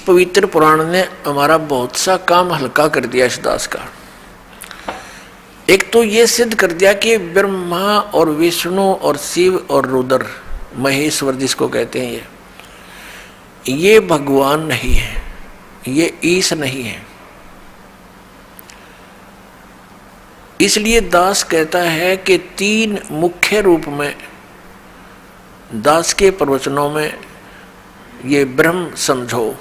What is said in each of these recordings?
पवित्र पुराण ने हमारा बहुत सा काम हल्का कर दिया इस दास का। एक तो ये सिद्ध कर दिया कि ब्रह्मा और विष्णु और शिव और रुद्र महेश्वर जिसको कहते हैं ये भगवान नहीं है, ये ईश नहीं है। इसलिए दास कहता है कि तीन मुख्य रूप में दास के प्रवचनों में ये ब्रह्म समझो,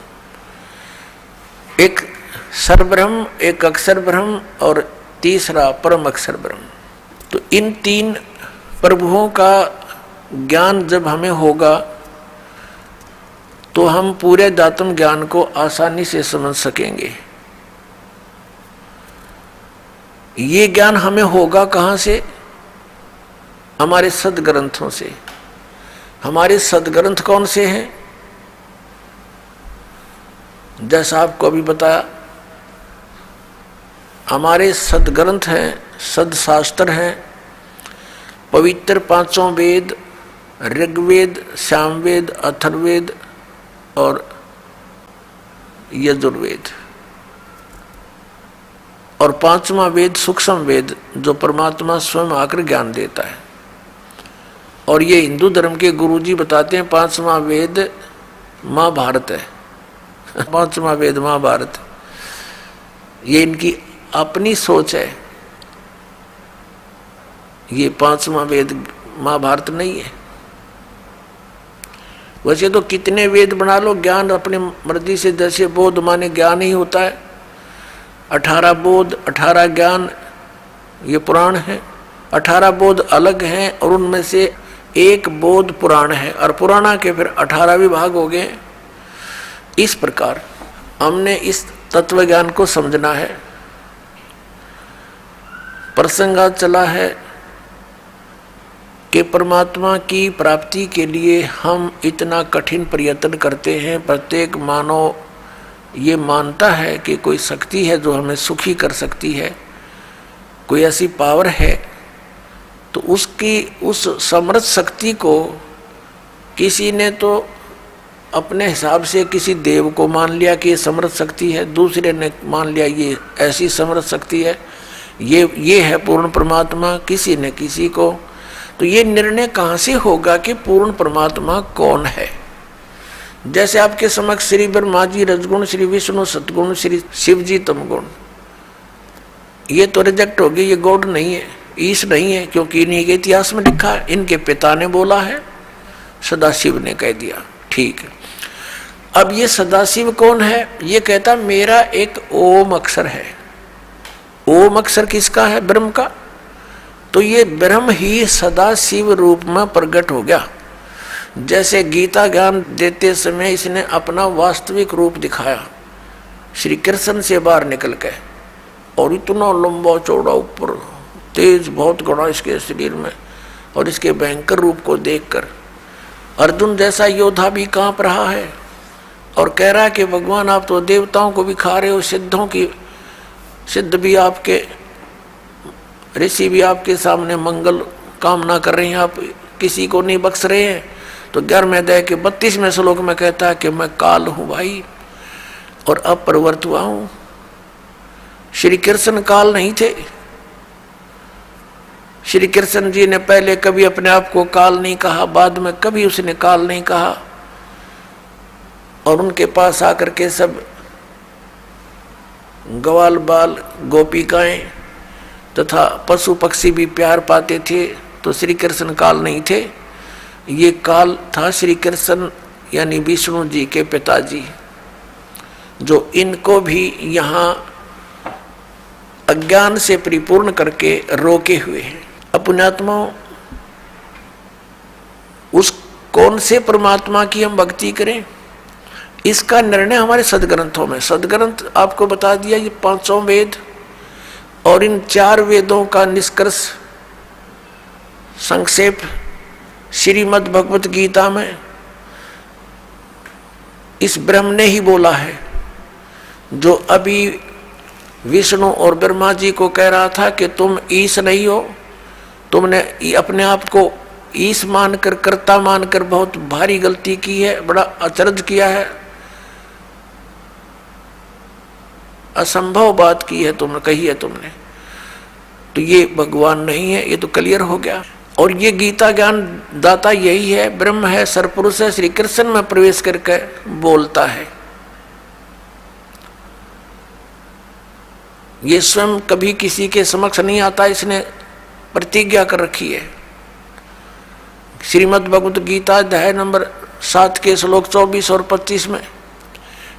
एक सरब्रह्म, एक अक्षर ब्रह्म और तीसरा परम अक्षर ब्रह्म। तो इन तीन प्रभुओं का ज्ञान जब हमें होगा तो हम पूरे दातम ज्ञान को आसानी से समझ सकेंगे। ये ज्ञान हमें होगा कहाँ से? हमारे सदग्रंथों से। हमारे सदग्रंथ कौन से हैं? जैसा आपको अभी बताया, हमारे सदग्रंथ हैं, सदशास्त्र हैं, पवित्र पांचों वेद, ऋग्वेद, सामवेद, अथर्ववेद और यजुर्वेद, और पांचवा वेद सूक्ष्म वेद जो परमात्मा स्वयं आकर ज्ञान देता है। और ये हिंदू धर्म के गुरुजी बताते हैं पांचवा वेद महाभारत है। पांचवा वेद महाभारत, ये इनकी अपनी सोच है। ये पांचवा वेद महाभारत नहीं है। वैसे तो कितने वेद बना लो, ज्ञान अपनी मर्जी से, जैसे बोध माने ज्ञान ही होता है। 18 बोध 18 ज्ञान ये पुराण है। 18 बोध अलग हैं और उनमें से एक बोध पुराण है, और पुराणा के फिर 18 विभाग हो गए। इस प्रकार हमने इस तत्व ज्ञान को समझना है। प्रसंग चला है कि परमात्मा की प्राप्ति के लिए हम इतना कठिन प्रयत्न करते हैं। प्रत्येक मानव ये मानता है कि कोई शक्ति है जो हमें सुखी कर सकती है, कोई ऐसी पावर है। तो उसकी उस समर्थ शक्ति को किसी ने तो अपने हिसाब से किसी देव को मान लिया कि ये समर्थ शक्ति है, दूसरे ने मान लिया ये ऐसी समर्थ शक्ति है, ये है पूर्ण परमात्मा, किसी ने किसी को। तो ये निर्णय कहाँ से होगा कि पूर्ण परमात्मा कौन है? जैसे आपके समक्ष श्री ब्रह्मा जी रजगुण, श्री विष्णु सतगुण, श्री शिव जी तमगुण, ये तो रिजेक्ट होगी, ये गॉड नहीं है, ईश नहीं है, क्योंकि इन्हीं के इतिहास में लिखा है, इनके पिता ने बोला है, सदाशिव ने कह दिया। ठीक है, अब ये सदाशिव कौन है? ये कहता मेरा एक ओम अक्षर है। ओम अक्षर किसका है? ब्रह्म का। तो ये ब्रह्म ही सदाशिव रूप में प्रकट हो गया। जैसे गीता ज्ञान देते समय इसने अपना वास्तविक रूप दिखाया श्री कृष्ण से बाहर निकल के, और इतना लंबा चौड़ा ऊपर तेज बहुत घना इसके शरीर में, और इसके भयंकर रूप को देखकर अर्जुन जैसा योद्धा भी कांप रहा है और कह रहा है कि भगवान आप तो देवताओं को भी खा रहे हो, सिद्धों की सिद्ध भी आपके, ऋषि भी आपके सामने मंगल कामना कर रहे हैं, आप किसी को नहीं बख्श रहे हैं। तो 11वें अध्याय के 32वें श्लोक में कहता है कि मैं काल हूँ भाई और अब प्रवृत्त हुआ हूँ। श्री कृष्ण काल नहीं थे। श्री कृष्ण जी ने पहले कभी अपने आप को काल नहीं कहा, बाद में कभी उसने काल नहीं कहा, और उनके पास आकर के सब ग्वाल बाल गोपिकाएं तथा पशु पक्षी भी प्यार पाते थे। तो श्री कृष्ण काल नहीं थे, ये काल था श्री कृष्ण यानी विष्णु जी के पिताजी, जो इनको भी यहाँ अज्ञान से परिपूर्ण करके रोके हुए हैं। अपनात्मा उस कौन से परमात्मा की हम भक्ति करें, इसका निर्णय हमारे सदग्रंथों में। सदग्रंथ आपको बता दिया, ये पांचों वेद और इन 4 वेदों का निष्कर्ष संक्षेप श्रीमद् भगवत गीता में इस ब्रह्म ने ही बोला है, जो अभी विष्णु और ब्रह्मा जी को कह रहा था कि तुम ईश नहीं हो, तुमने अपने आप को ईश मानकर, कर्ता मानकर बहुत भारी गलती की है, बड़ा अचरज किया है। असंभव बात की है तुमने, कही है तुमने, तो ये भगवान नहीं है, ये तो क्लियर हो गया। और ये गीता ज्ञान दाता यही है, ब्रह्म है, सरपुरुष है, श्री कृष्ण में प्रवेश करके बोलता है। ये स्वयं कभी किसी के समक्ष नहीं आता, इसने प्रतिज्ञा कर रखी है। श्रीमद् भगवत गीता अध्याय नंबर 7 के श्लोक 24 और 25 में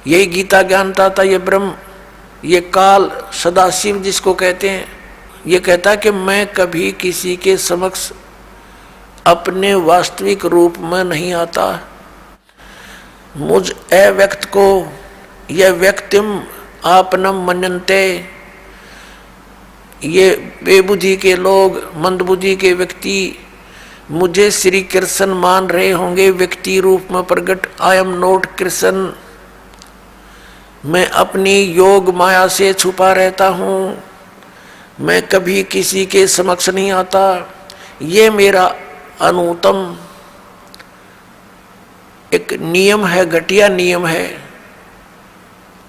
यही गीता ज्ञानता था, ये ब्रह्म, ये काल, सदाशिव जिसको कहते हैं, ये कहता कि मैं कभी किसी के समक्ष अपने वास्तविक रूप में नहीं आता। मुझ अव्यक्त को यह व्यक्तिम आपनम मनन्ते, ये बेबुद्धि के लोग, मंदबुद्धि के व्यक्ति मुझे श्री कृष्ण मान रहे होंगे व्यक्ति रूप में प्रकट। आई एम नॉट कृष्ण, मैं अपनी योग माया से छुपा रहता हूँ, मैं कभी किसी के समक्ष नहीं आता। ये मेरा अनुत्तम एक नियम है, घटिया नियम है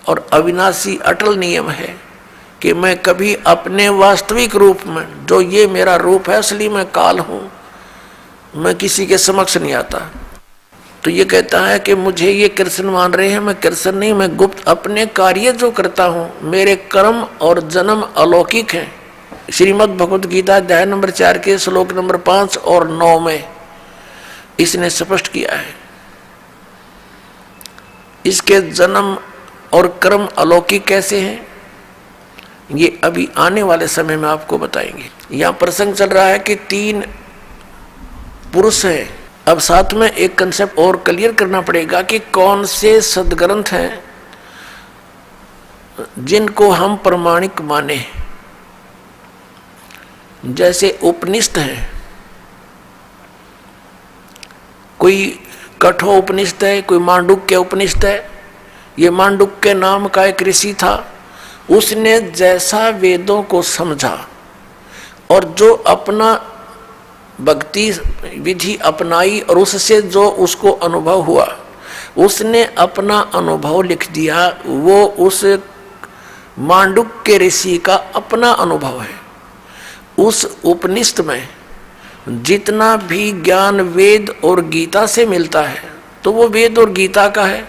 और अविनाशी अटल नियम है कि मैं कभी अपने वास्तविक रूप में, जो ये मेरा रूप है, असली मैं काल हूँ, मैं किसी के समक्ष नहीं आता। तो ये कहता है कि मुझे ये कृष्ण मान रहे हैं, मैं कृष्ण नहीं, मैं गुप्त अपने कार्य जो करता हूँ, मेरे कर्म और जन्म अलौकिक हैं। श्रीमद् भगवत गीता अध्याय नंबर 4 के श्लोक नंबर 5 और 9 में इसने स्पष्ट किया है। इसके जन्म और कर्म अलौकिक कैसे हैं, ये अभी आने वाले समय में आपको बताएंगे। यहाँ प्रसंग चल रहा है कि 3 पुरुष हैं। अब साथ में एक कंसेप्ट और क्लियर करना पड़ेगा कि कौन से सदग्रंथ हैं जिनको हम प्रमाणिक माने। जैसे उपनिषद हैं, कोई कठोर उपनिषद है, कोई मांडुक्य उपनिषद है। ये मांडुक्य नाम का एक ऋषि था, उसने जैसा वेदों को समझा और जो अपना भक्ति विधि अपनाई और उससे जो उसको अनुभव हुआ, उसने अपना अनुभव लिख दिया। वो उस मांडुक्य ऋषि का अपना अनुभव है। उस उपनिषद में जितना भी ज्ञान वेद और गीता से मिलता है तो वो वेद और गीता का है,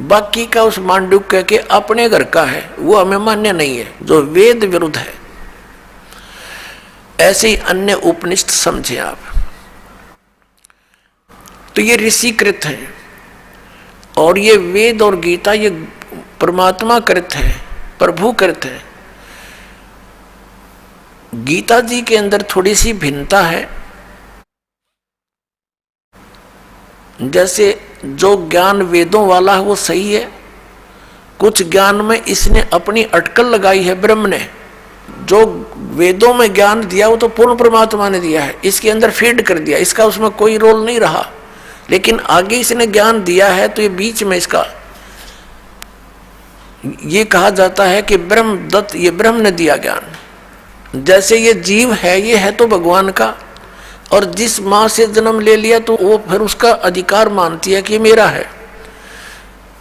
बाकी का उस मांडुक्य के अपने घर का है, वो हमें मान्य नहीं है, जो वेद विरुद्ध है। ऐसे ही अन्य उपनिषद समझे आप। तो ये ऋषिकृत हैं और ये वेद और गीता ये परमात्मा कृत है, प्रभु कृत है। गीता जी के अंदर थोड़ी सी भिन्नता है। जैसे जो ज्ञान वेदों वाला है वो सही है, कुछ ज्ञान में इसने अपनी अटकल लगाई है ब्रह्म ने। जो वेदों में ज्ञान दिया वो तो पूर्ण परमात्मा ने दिया है, इसके अंदर फीड कर दिया, इसका उसमें कोई रोल नहीं रहा। लेकिन आगे इसने ज्ञान दिया है तो ये बीच में इसका ये कहा जाता है कि ब्रह्म दत्त, ये ब्रह्म ने दिया ज्ञान। जैसे ये जीव है, ये है तो भगवान का, और जिस माँ से जन्म ले लिया तो वो फिर उसका अधिकार मानती है कि ये मेरा है,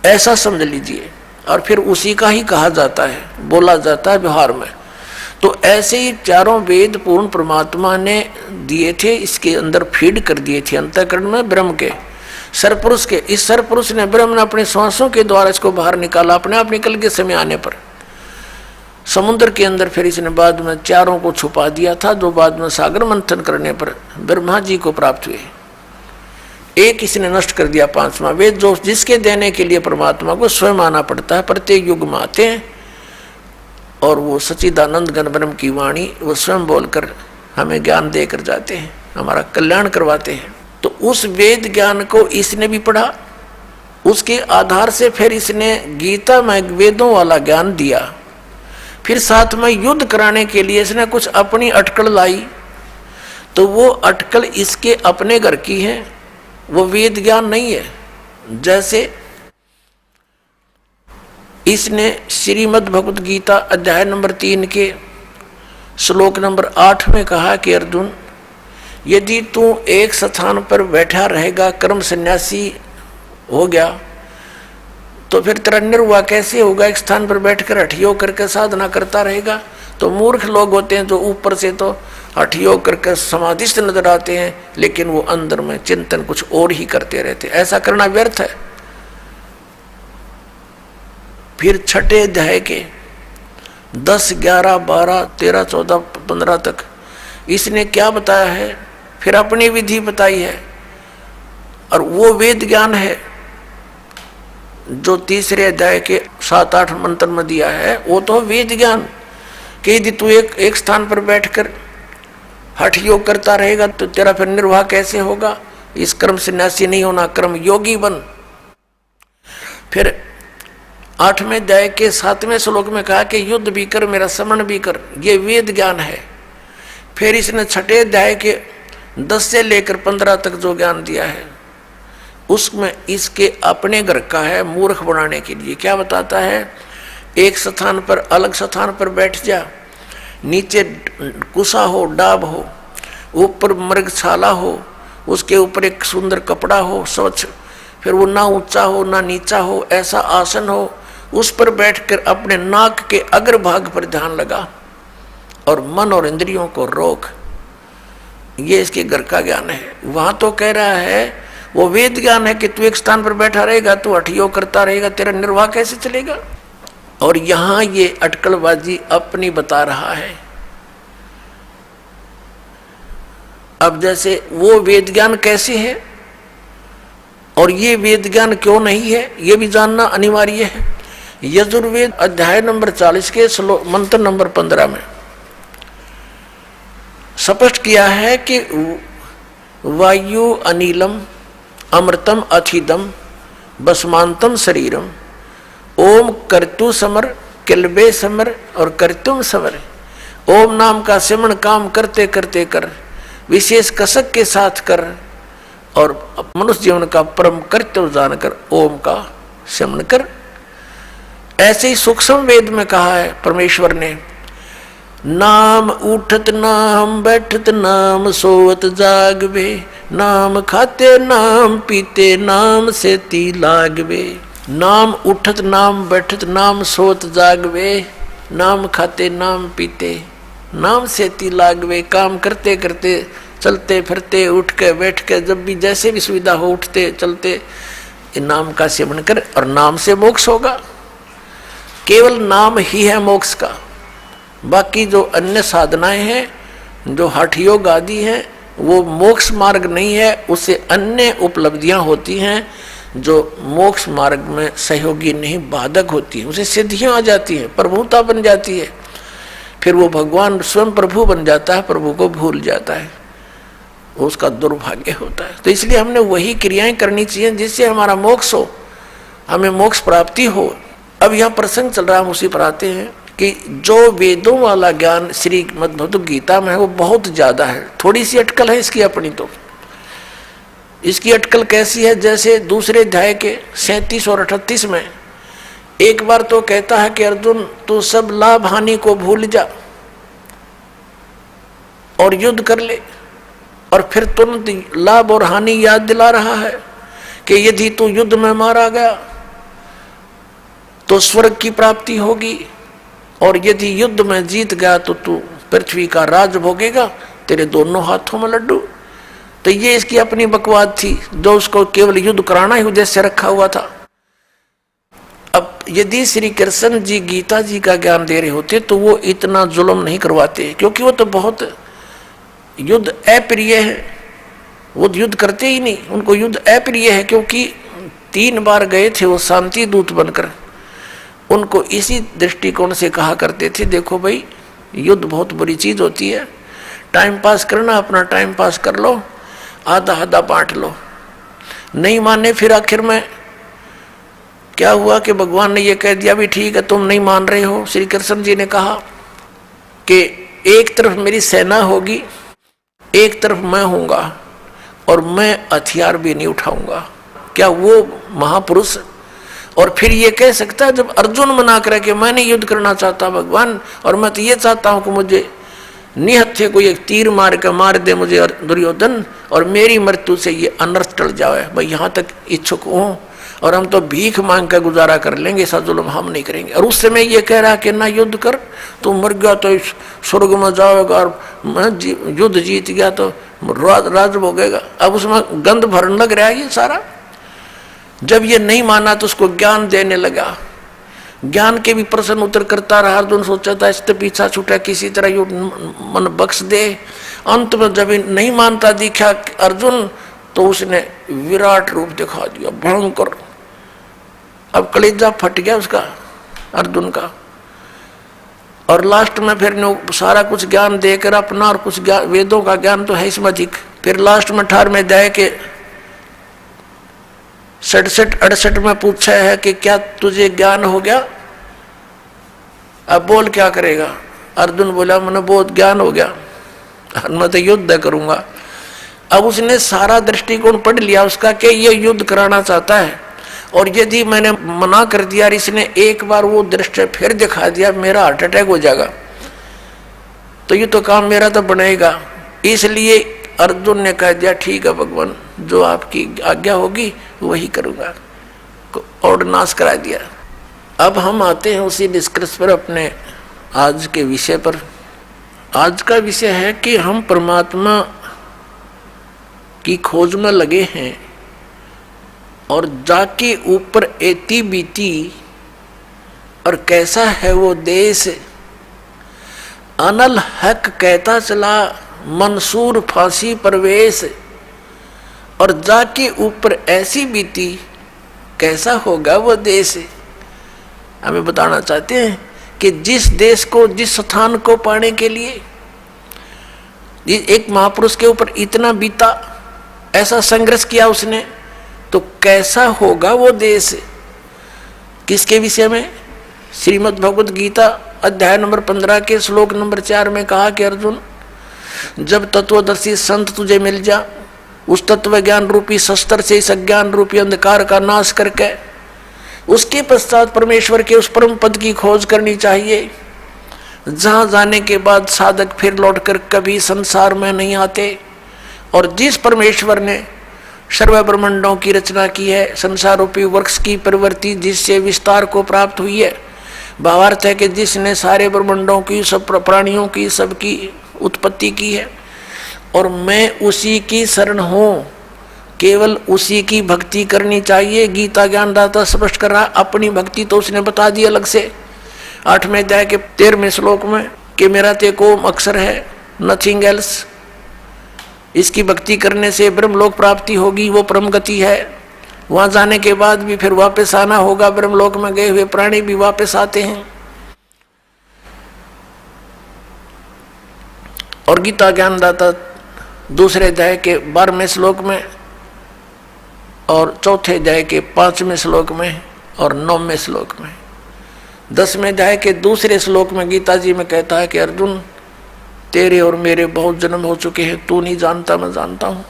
ऐसा समझ लीजिए। और फिर उसी का ही कहा जाता है, बोला जाता है व्यवहार में। तो ऐसे ही चारों वेद पूर्ण परमात्मा ने दिए थे, इसके अंदर फीड कर दिए थे अंतःकरण में ब्रह्म के, सरपुरुष के। इस सरपुरुष ने, ब्रह्म ने अपने श्वासों के द्वारा इसको बाहर निकाला, अपने आप निकल के समय आने पर समुद्र के अंदर। फिर इसने बाद में चारों को छुपा दिया था, जो बाद में सागर मंथन करने पर ब्रह्मा जी को प्राप्त हुए। एक इसने नष्ट कर दिया, 5वां वेद, जो जिसके देने के लिए परमात्मा को स्वयं आना पड़ता है। प्रत्येक युग में आते हैं और वो सच्चिदानंद घन ब्रह्म की वाणी वो स्वयं बोलकर हमें ज्ञान देकर जाते हैं, हमारा कल्याण करवाते हैं। तो उस वेद ज्ञान को इसने भी पढ़ा, उसके आधार से फिर इसने गीता में वेदों वाला ज्ञान दिया। फिर साथ में युद्ध कराने के लिए इसने कुछ अपनी अटकल लाई, तो वो अटकल इसके अपने घर की है, वो वेद ज्ञान नहीं है। जैसे इसने श्रीमद् भगवत गीता अध्याय नंबर 3 के श्लोक नंबर 8 में कहा कि अर्जुन, यदि तू एक स्थान पर बैठा रहेगा, कर्म सन्यासी हो गया, तो फिर तेरा निर्वाह कैसे होगा? एक स्थान पर बैठकर हठ योग करके साधना करता रहेगा। तो मूर्ख लोग होते हैं जो ऊपर से तो हठ योग करके समाधिस्थ नजर आते हैं, लेकिन वो अंदर में चिंतन कुछ और ही करते रहते। ऐसा करना व्यर्थ है। फिर छठे अध्याय के 10, 11, 12, 13, 14, 15 तक इसने क्या बताया है? फिर अपनी विधि बताई है। और वो वेद ज्ञान है जो तीसरे अध्याय के 7-8 मंत्र में दिया है। वो तो वेद ज्ञान कि यदि तू एक स्थान पर बैठकर हठ योग करता रहेगा तो तेरा फिर निर्वाह कैसे होगा? इस कर्म सन्यासी नहीं होना, कर्म योगी बन। फिर 8वें अध्याय के 7वें श्लोक में कहा कि युद्ध भी कर, मेरा स्मरण भी कर। ये वेद ज्ञान है। फिर इसने छठे अध्याय के 10 से लेकर 15 तक जो ज्ञान दिया है उसमें इसके अपने घर का है मूर्ख बनाने के लिए। क्या बताता है? एक स्थान पर, अलग स्थान पर बैठ जा, नीचे कुसा हो, डाब हो, ऊपर मृगशाला हो, उसके ऊपर एक सुंदर कपड़ा हो स्वच्छ, फिर वो ना ऊंचा हो ना नीचा हो, ऐसा आसन हो, उस पर बैठकर अपने नाक के अग्रभाग पर ध्यान लगा और मन और इंद्रियों को रोक। ये इसके घर का ज्ञान है। वहां तो कह रहा है वो वेद ज्ञान है कि तू एक स्थान पर बैठा रहेगा, तू हठ योग करता रहेगा, तेरा निर्वाह कैसे चलेगा? और यहां ये अटकलबाजी अपनी बता रहा है। अब जैसे वो वेद ज्ञान कैसे है और ये वेद ज्ञान क्यों नहीं है, ये भी जानना अनिवार्य है। यजुर्वेद अध्याय नंबर 40 के मंत्र नंबर 15 में स्पष्ट किया है कि वायु अनिलम अमृतम अथिदम बसमांतम शरीरम ओम कर्तु समर किलबे समर और कर्तुम समर। ओम नाम का सिमरण काम करते करते कर, विशेष कसक के साथ कर और मनुष्य जीवन का परम कर्तव्य जानकर ओम का सिमरण कर। ऐसे ही सूक्ष्म वेद में कहा है परमेश्वर ने, नाम उठत नाम बैठत नाम सोवत जागवे, नाम खाते नाम पीते नाम से ती लागवे। नाम उठत नाम बैठत नाम सोवत जागवे, नाम खाते नाम पीते नाम से ती लागवे। काम करते करते, चलते फिरते, उठ के बैठ के, जब भी जैसे भी सुविधा हो, उठते चलते नाम का सेवन कर और नाम से मोक्ष होगा। केवल नाम ही है मोक्ष का। बाकी जो अन्य साधनाएं हैं, जो हठ योग आदि हैं, वो मोक्ष मार्ग नहीं है। उससे अन्य उपलब्धियां होती हैं जो मोक्ष मार्ग में सहयोगी नहीं, बाधक होती हैं। उसे सिद्धियां आ जाती हैं, प्रभुता बन जाती है। फिर वो भगवान स्वयं प्रभु बन जाता है, प्रभु को भूल जाता है, उसका दुर्भाग्य होता है। तो इसलिए हमने वही क्रियाएं करनी चाहिए जिससे हमारा मोक्ष हो, हमें मोक्ष प्राप्ति हो। अब यहाँ प्रसंग चल रहा है, हम उसी पर आते हैं कि जो वेदों वाला ज्ञान श्री भगवद गीता में है वो बहुत ज्यादा है। थोड़ी सी अटकल है इसकी अपनी। तो इसकी अटकल कैसी है? जैसे दूसरे अध्याय के 37 और 38 में एक बार तो कहता है कि अर्जुन तू सब लाभ हानि को भूल जा और युद्ध कर ले, और फिर तुरंत लाभ और हानि याद दिला रहा है कि यदि तू युद्ध में मारा गया तो स्वर्ग की प्राप्ति होगी, और यदि युद्ध में जीत गया तो तू पृथ्वी का राज भोगेगा, तेरे दोनों हाथों में लड्डू। तो ये इसकी अपनी बकवाद थी जो उसको केवल युद्ध कराना ही उद्देश्य रखा हुआ था। अब यदि श्री कृष्ण जी गीता जी का ज्ञान दे रहे होते तो वो इतना जुल्म नहीं करवाते, क्योंकि वो तो बहुत युद्ध अप्रिय है, वो युद्ध करते ही नहीं। उनको युद्ध अप्रिय है क्योंकि 3 बार गए थे वो शांति दूत बनकर। उनको इसी दृष्टिकोण से कहा करते थे, देखो भाई युद्ध बहुत बुरी चीज होती है, टाइम पास करना, अपना टाइम पास कर लो, आधा आधा बांट लो। नहीं माने, फिर आखिर में क्या हुआ कि भगवान ने ये कह दिया भी ठीक है तुम नहीं मान रहे हो। श्री कृष्ण जी ने कहा कि एक तरफ मेरी सेना होगी, एक तरफ मैं हूंगा, और मैं हथियार भी नहीं उठाऊंगा। क्या वो महापुरुष? और फिर ये कह सकता है, जब अर्जुन मना करे कि मैं नहीं युद्ध करना चाहता भगवान, और मैं तो ये चाहता हूं कि मुझे निहत्थे को एक तीर मार के मार दे मुझे दुर्योधन, और मेरी मृत्यु से ये अनर्थ टल जाए, मैं यहाँ तक इच्छुक हूँ। और हम तो भीख मांग कर गुजारा कर लेंगे, ऐसा जुल्म हम नहीं करेंगे। और उस समय ये कह रहा कि ना युद्ध कर, तू मर गया तो इस स्वर्ग में जाएगा, और युद्ध जीत गया तो राज भोगेगा। अब उसमें गंध भरने लग रहा है ये सारा। जब ये नहीं माना तो उसको ज्ञान देने लगा, ज्ञान के भी प्रश्न उत्तर करता रहा। अर्जुन सोचा था इससे पीछा छूटा, किसी तरह ये मन बख्श दे। अंत में जब नहीं मानता दिखा अर्जुन, तो उसने विराट रूप दिखा दिया, भयंकर। अब कलेजा फट गया उसका, अर्जुन का। और लास्ट में फिर सारा कुछ ज्ञान देकर अपना, और कुछ वेदों का ज्ञान तो है इसमें अधिक। फिर लास्ट में 18 में जाए के 67-68 में पूछा है कि क्या तुझे ज्ञान हो गया, अब बोल क्या करेगा। अर्जुन बोला मैंने बहुत ज्ञान हो गया, मैं तो युद्ध करूंगा। अब उसने सारा दृष्टिकोण पढ़ लिया उसका कि ये युद्ध कराना चाहता है, और यदि मैंने मना कर दिया और इसने एक बार वो दृश्य फिर दिखा दिया, मेरा हार्ट अटैक हो जाएगा, तो ये तो काम मेरा तो बनेगा। इसलिए अर्जुन ने कह दिया ठीक है भगवान, जो आपकी आज्ञा होगी वही करूंगा, और नाश करा दिया। अब हम आते हैं उसी निष्कर्ष पर, अपने आज के विषय पर। आज का विषय है कि हम परमात्मा की खोज में लगे हैं, और जाके ऊपर एती बीती, और कैसा है वो देश, अनल हक कहता चला मंसूर फांसी परवेश। और जाके ऊपर ऐसी बीती, कैसा होगा वो देश। हमें बताना चाहते हैं कि जिस देश को, जिस स्थान को पाने के लिए एक महापुरुष के ऊपर इतना बीता, ऐसा संघर्ष किया उसने, तो कैसा होगा वो देश। किसके विषय में? श्रीमद् भगवद गीता अध्याय नंबर 15 के श्लोक नंबर 4 में कहा कि अर्जुन, जब तत्वदर्शी संत तुझे मिल जा, उस तत्व ज्ञान रूपी शस्त्र से इस अज्ञान रूपी अंधकार का नाश करके उसके पश्चात परमेश्वर के उस परम पद की खोज करनी चाहिए, जहां जाने के बाद साधक फिर लौटकर कभी संसार में नहीं आते। और जिस परमेश्वर ने सर्व ब्रह्मांडों की रचना की है, संसार रूपी वृक्ष की प्रवृत्ति जिससे विस्तार को प्राप्त हुई है, भावार्थ है कि जिसने सारे ब्रह्मांडों की, सब प्राणियों की, सबकी उत्पत्ति की है, और मैं उसी की शरण हूँ, केवल उसी की भक्ति करनी चाहिए। गीता ज्ञानदाता स्पष्ट कर रहा, अपनी भक्ति तो उसने बता दी अलग से 8वें अध्याय के 13वें श्लोक में कि मेरा ते कोम अक्षर है, नथिंग एल्स। इसकी भक्ति करने से ब्रह्मलोक प्राप्ति होगी, वो परम गति है। वहां जाने के बाद भी फिर वापस आना होगा, ब्रह्मलोक में गए हुए प्राणी भी वापस आते हैं। और गीता ज्ञानदाता दूसरे अध्याय के 12वें श्लोक में, और चौथे अध्याय के 5वें श्लोक में, और 9वें श्लोक में, 10वें अध्याय के दूसरे श्लोक में गीता जी में कहता है कि अर्जुन, तेरे और मेरे बहुत जन्म हो चुके हैं, तू नहीं जानता, मैं जानता हूं।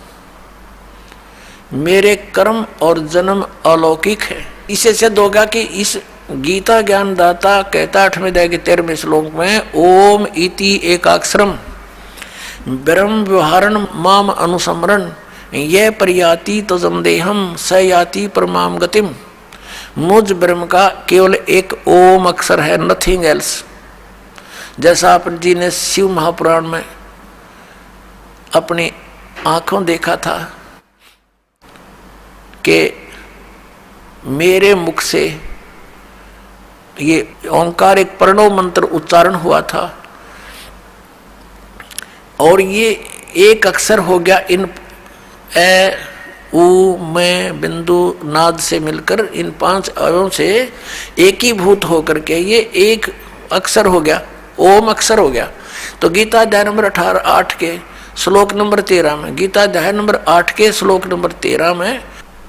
मेरे कर्म और जन्म अलौकिक है। इसे सिद्ध होगा कि इस गीता ज्ञानदाता कहता 8वें अध्याय के 13वें श्लोक में, ओम इति एकाक्षरम ब्रह्म व्यवहारण माम अनुसमरण ये परियाति तजमदेहम स याति परमाम गतिम। मुझ ब्रह्म का केवल एक ओम अक्षर है, नथिंग एल्स। जैसा आप जी ने शिव महापुराण में अपनी आंखों देखा था कि मेरे मुख से ये ओंकार एक प्रणव मंत्र उच्चारण हुआ था, और ये एक अक्षर हो गया इन ए उ में बिंदु नाद से मिलकर इन 5 अवयों से एकीभूत होकर के ये एक अक्षर हो गया, ओम अक्षर हो गया। तो गीता अध्याय नंबर 8 के श्लोक नंबर 13 में, गीता अध्याय नंबर 8 के श्लोक नंबर 13 में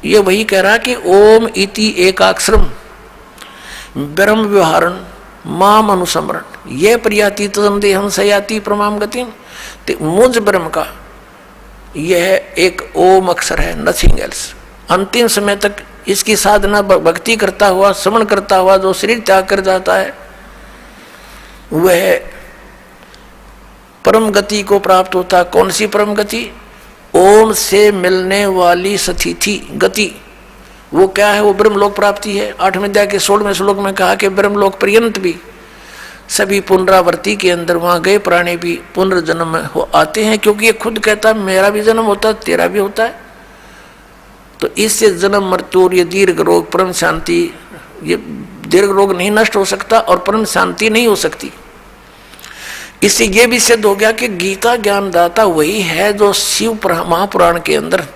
ये वही कह रहा कि ओम इति एकाक्षरम ब्रह्म व्यवहारण माम अनुसमरण ये प्रियाति तदम सयाति प्रमाम गतिम। मुझ ब्रह्म का यह एक ओम अक्षर है, नथिंग एल्स। अंतिम समय तक इसकी साधना भक्ति करता हुआ, श्रवण करता हुआ जो शरीर त्याग कर जाता है, वह परम गति को प्राप्त होता है। कौन सी परम गति? ओम से मिलने वाली स्थिति गति, वो क्या है? वो ब्रह्मलोक प्राप्ति है। 8वें अध्याय के 16वें श्लोक में कहा कि ब्रह्मलोक पर्यंत भी सभी पुनरावृत्ति के अंदर वहां गए प्राणी भी पुनर्जन्म में हो आते हैं, क्योंकि ये खुद कहता है मेरा भी जन्म होता है, तेरा भी होता है। तो इससे जन्म मृत्यु और ये दीर्घ रोग परम शांति, ये दीर्घ रोग नहीं नष्ट हो सकता और परम शांति नहीं हो सकती। इससे ये भी सिद्ध हो गया कि गीता ज्ञानदाता वही है जो शिव महापुराण के अंदर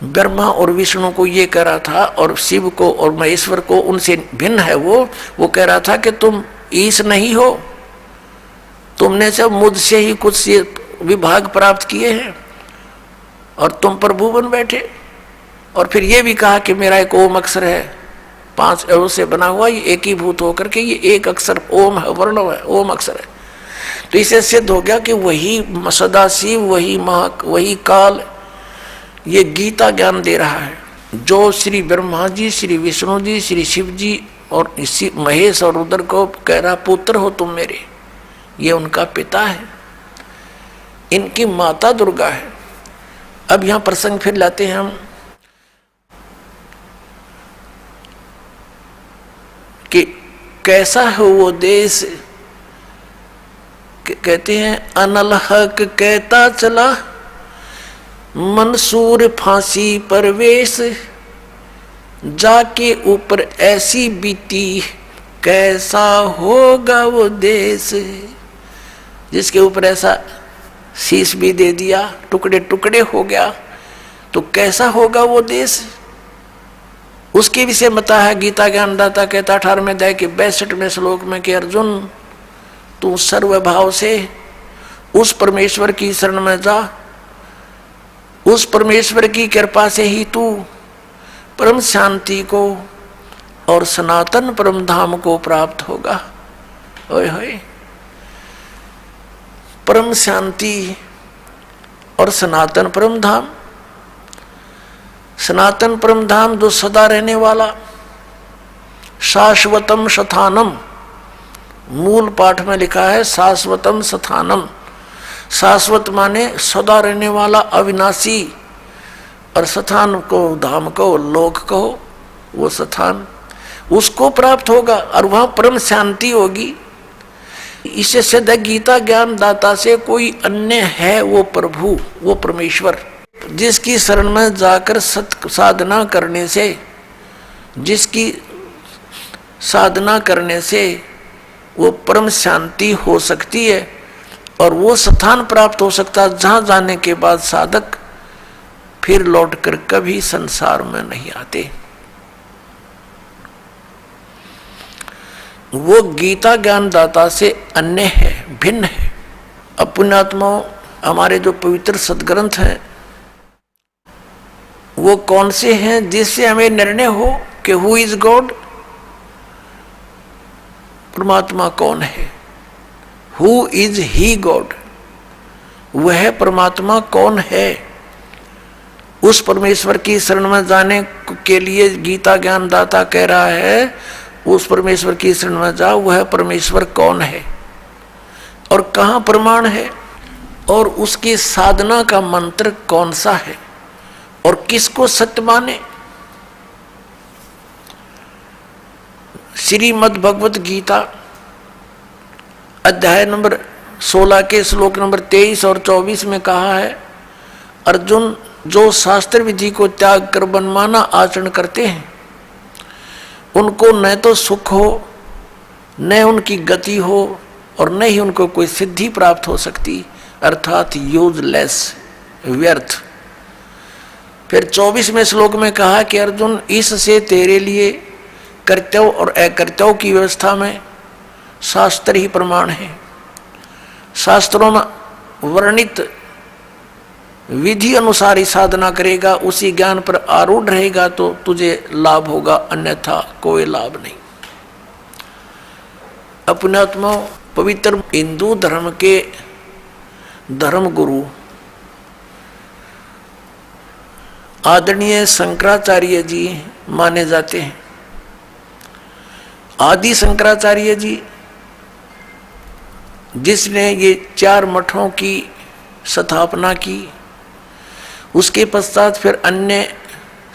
ब्रह्मा और विष्णु को ये कह रहा था, और शिव को और महेश्वर को उनसे भिन्न है। वो कह रहा था कि तुम ईश नहीं हो, तुमने सब मुझसे ही कुछ विभाग प्राप्त किए हैं और तुम प्रभु बन बैठे। और फिर ये भी कहा कि मेरा एक ओम अक्षर है, 5 अणु से बना हुआ, ये एकीभूत होकर के ये एक अक्षर ओम है, वर्ण है, ओम अक्षर है। तो इससे सिद्ध हो गया कि वही सदाशिव, वही काल ये गीता ज्ञान दे रहा है, जो श्री ब्रह्मा जी, श्री विष्णु जी, श्री शिव जी और इसी महेश और रुद्र को कह रहा पुत्र हो तुम मेरे। ये उनका पिता है, इनकी माता दुर्गा है। अब यहां प्रसंग फिर लाते हैं हम कि कैसा है वो देश। कहते हैं अनल हक कहता चला, मंसूर फांसी परवेश, जाके ऊपर ऐसी बीती, कैसा होगा वो देश। जिसके ऊपर ऐसा शीश भी दे दिया, टुकड़े टुकड़े हो गया, तो कैसा होगा वो देश। उसके विषय बता है गीता ज्ञानदाता कहता 18वें अध्याय के 62वें श्लोक में कि अर्जुन तू सर्वभाव से उस परमेश्वर की शरण में जा, उस परमेश्वर की कृपा से ही तू परम शांति को और सनातन परम धाम को प्राप्त होगा। ओए होए, परम शांति और सनातन परम धाम। सनातन परम धाम जो सदा रहने वाला, शाश्वतम स्थानम, मूल पाठ में लिखा है शाश्वतम स्थानम। शाश्वत माने सदा रहने वाला, अविनाशी, और स्थान को, धाम को, लोक को, वो स्थान उसको प्राप्त होगा और वहां परम शांति होगी। इससे सिद्ध है गीता ज्ञान दाता से कोई अन्य है वो प्रभु, वो परमेश्वर, जिसकी शरण में जाकर सत साधना करने से, जिसकी साधना करने से वो परम शांति हो सकती है और वो स्थान प्राप्त हो सकता है जहां जाने के बाद साधक फिर लौटकर कभी संसार में नहीं आते। वो गीता ज्ञानदाता से अन्य है, भिन्न है। अब पुण्यात्माओं, हमारे जो पवित्र सदग्रंथ हैं वो कौन से हैं जिससे हमें निर्णय हो कि हु इज गॉड, परमात्मा कौन है, हु इज ही गॉड, वह परमात्मा कौन है। उस परमेश्वर की शरण में जाने के लिए गीता ज्ञानदाता कह रहा है उस परमेश्वर की शरण में जाओ, वह परमेश्वर कौन है और कहाँ प्रमाण है और उसकी साधना का मंत्र कौन सा है और किसको सत्य माने। श्रीमद् भगवत गीता अध्याय नंबर 16 के श्लोक नंबर 23 और 24 में कहा है, अर्जुन जो शास्त्र विधि को त्याग कर मनमाना आचरण करते हैं उनको न तो सुख हो, न उनकी गति हो और न ही उनको कोई सिद्धि प्राप्त हो सकती, अर्थात यूजलेस, व्यर्थ। फिर 24वें श्लोक में कहा कि अर्जुन इससे तेरे लिए कर्तव्य और अकर्तव्य की व्यवस्था में शास्त्र ही प्रमाण है। शास्त्रों में वर्णित विधि अनुसार ही साधना करेगा, उसी ज्ञान पर आरूढ़ रहेगा तो तुझे लाभ होगा, अन्यथा कोई लाभ नहीं। अपने आत्मा पवित्र हिंदू धर्म के धर्म गुरु आदरणीय शंकराचार्य जी माने जाते हैं। आदि शंकराचार्य जी जिसने ये 4 मठों की स्थापना की, उसके पश्चात फिर अन्य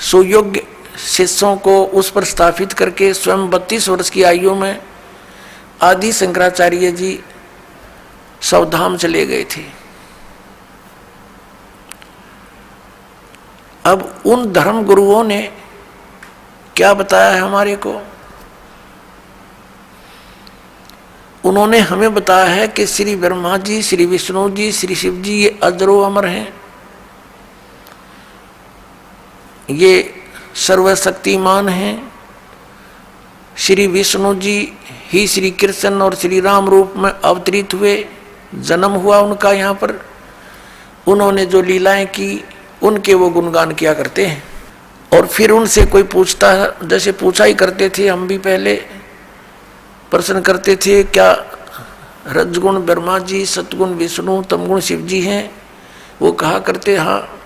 सुयोग्य शिष्यों को उस पर स्थापित करके स्वयं 32 वर्ष की आयु में आदि शंकराचार्य जी सवधाम चले गए थे। अब उन धर्म गुरुओं ने क्या बताया है हमारे को? उन्होंने हमें बताया है कि श्री ब्रह्मा जी, श्री विष्णु जी, श्री शिव जी ये अजरो अमर हैं, ये सर्वशक्तिमान हैं। श्री विष्णु जी ही श्री कृष्ण और श्री राम रूप में अवतरित हुए, जन्म हुआ उनका यहाँ पर, उन्होंने जो लीलाएं की उनके वो गुणगान किया करते हैं। और फिर उनसे कोई पूछता है, जैसे पूछा ही करते थे हम भी पहले, प्रश्न करते थे क्या रजगुण ब्रह्मा जी, सतगुण विष्णु, तमगुण शिव जी हैं? वो कहा करते हाँ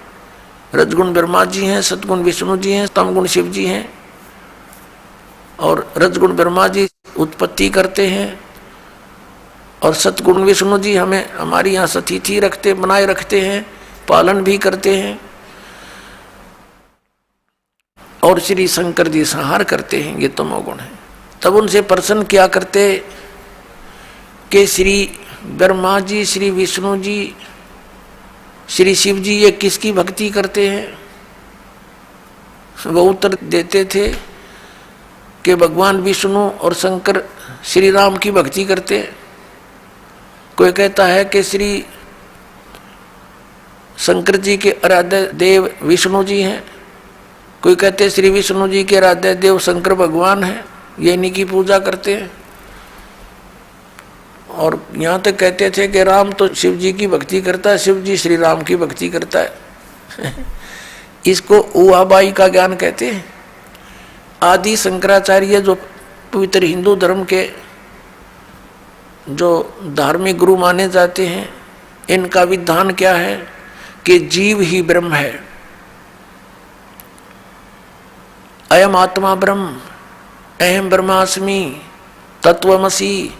रजगुण ब्रह्मा जी हैं, सतगुण विष्णु जी हैं, तमगुण शिव जी हैं। और रजगुण ब्रह्मा जी उत्पत्ति करते हैं और सतगुण विष्णु जी हमें हमारी यहाँ सतिथि रखते, बनाए रखते हैं, पालन भी करते हैं। और श्री शंकर जी संहार करते हैं, ये तमोगुण है। तब उनसे प्रश्न किया करते कि श्री ब्रह्मा जी, श्री विष्णु जी, श्री शिव जी ये किसकी भक्ति करते हैं? वो उत्तर देते थे कि भगवान विष्णु और शंकर श्री राम की भक्ति करते हैं। कोई कहता है कि श्री शंकर जी के आराध्य देव विष्णु जी हैं, कोई कहते हैं श्री विष्णु जी के आराध्य देव शंकर भगवान हैं, ये इन्हीं की पूजा करते हैं। और यहाँ तक कहते थे कि राम तो शिव जी की भक्ति करता है, शिव जी श्री राम की भक्ति करता है। इसको उहाबाई का ज्ञान कहते हैं। आदि शंकराचार्य जो पवित्र हिंदू धर्म के जो धार्मिक गुरु माने जाते हैं, इनका विधान क्या है कि जीव ही ब्रह्म है, अयम आत्मा ब्रह्म, अहम ब्रह्मास्मि, तत्वमसि,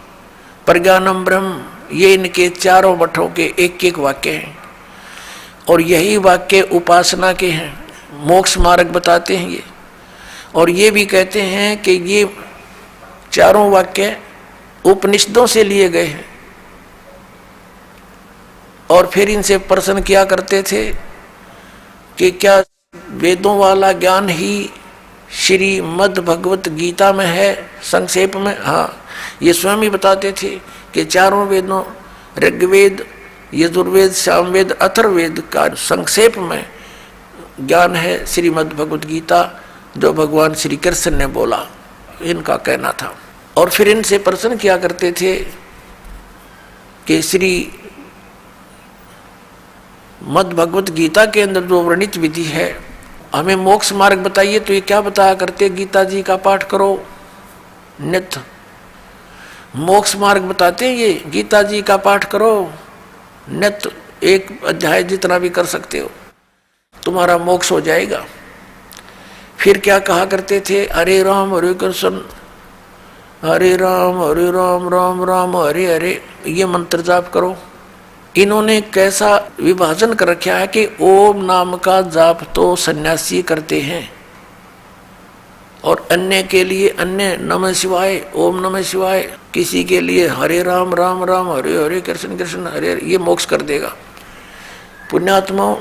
प्रज्ञानम ब्रह्म, ये इनके चारों मठों के एक एक वाक्य हैं। और यही वाक्य उपासना के हैं, मोक्ष मार्ग बताते हैं ये। और ये भी कहते हैं कि ये चारों वाक्य उपनिषदों से लिए गए हैं। और फिर इनसे प्रश्न किया करते थे कि क्या वेदों वाला ज्ञान ही श्रीमद् भगवत गीता में है? संक्षेप में हाँ, ये स्वयं ही बताते थे कि चारों वेदों ऋग्वेद, यजुर्वेद, सामवेद, अथर्ववेद का संक्षेप में ज्ञान है श्रीमद् भगवत गीता, जो भगवान श्री कृष्ण ने बोला, इनका कहना था। और फिर इनसे प्रश्न किया करते थे कि श्री मद् भगवत गीता के अंदर जो वर्णित विधि है, हमें मोक्ष मार्ग बताइए। तो ये क्या बताया करते, गीता जी का पाठ करो नित्य, मोक्ष मार्ग बताते हैं ये, गीता जी का पाठ करो नित्य, एक अध्याय जितना भी कर सकते हो तुम्हारा मोक्ष हो जाएगा। फिर क्या कहा करते थे, हरे राम हरे कृष्ण, हरे राम राम राम हरे हरे, ये मंत्र जाप करो। इन्होंने कैसा विभाजन कर रखा है कि ओम नाम का जाप तो सन्यासी करते हैं और अन्य के लिए अन्य नमः शिवाय, ओम नमः शिवाय, किसी के लिए हरे राम राम राम हरे हरे, कृष्ण कृष्ण हरे हरे, ये मोक्ष कर देगा। पुण्यात्माओं,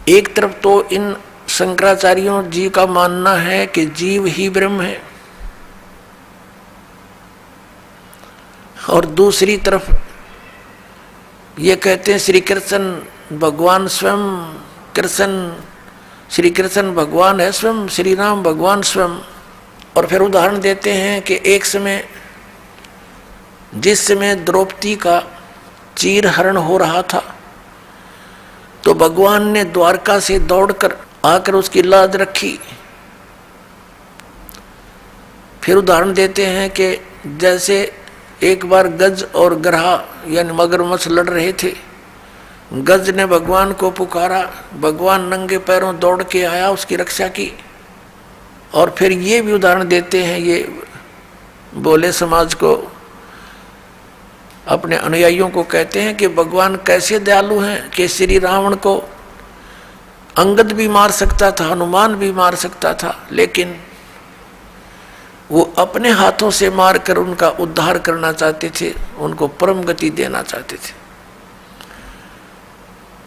एक तरफ तो इन शंकराचार्यों जी का मानना है कि जीव ही ब्रह्म है, और दूसरी तरफ ये कहते हैं श्री कृष्ण भगवान स्वयं, कृष्ण श्री कृष्ण भगवान है स्वयं, श्री राम भगवान स्वयं। और फिर उदाहरण देते हैं कि एक समय जिस समय द्रौपदी का चीरहरण हो रहा था, तो भगवान ने द्वारका से दौड़कर आकर उसकी लाज रखी। फिर उदाहरण देते हैं कि जैसे एक बार गज और ग्रहा यानी मगरमच्छ लड़ रहे थे, गज ने भगवान को पुकारा, भगवान नंगे पैरों दौड़ के आया, उसकी रक्षा की। और फिर ये भी उदाहरण देते हैं, ये बोले समाज को, अपने अनुयायियों को कहते हैं कि भगवान कैसे दयालु हैं कि श्री रावण को अंगद भी मार सकता था, हनुमान भी मार सकता था, लेकिन वो अपने हाथों से मारकर उनका उद्धार करना चाहते थे, उनको परम गति देना चाहते थे।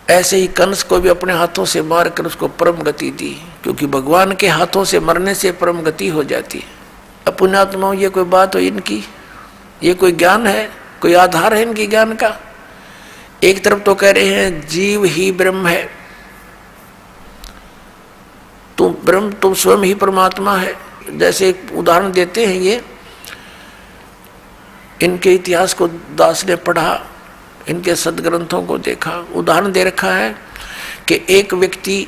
ऐसे ही कंस को भी अपने हाथों से मारकर उसको परम गति दी, क्योंकि भगवान के हाथों से मरने से परम गति हो जाती है। अब पुण्यात्माओं, ये कोई बात हो इनकी? ये कोई ज्ञान है? कोई आधार है इनके ज्ञान का? एक तरफ तो कह रहे हैं जीव ही ब्रह्म है, तुम ब्रह्म, तुम स्वयं ही परमात्मा है। जैसे एक उदाहरण देते हैं, ये इनके इतिहास को दास ने पढ़ा, इनके सदग्रंथों को देखा, उदाहरण दे रखा है कि एक व्यक्ति,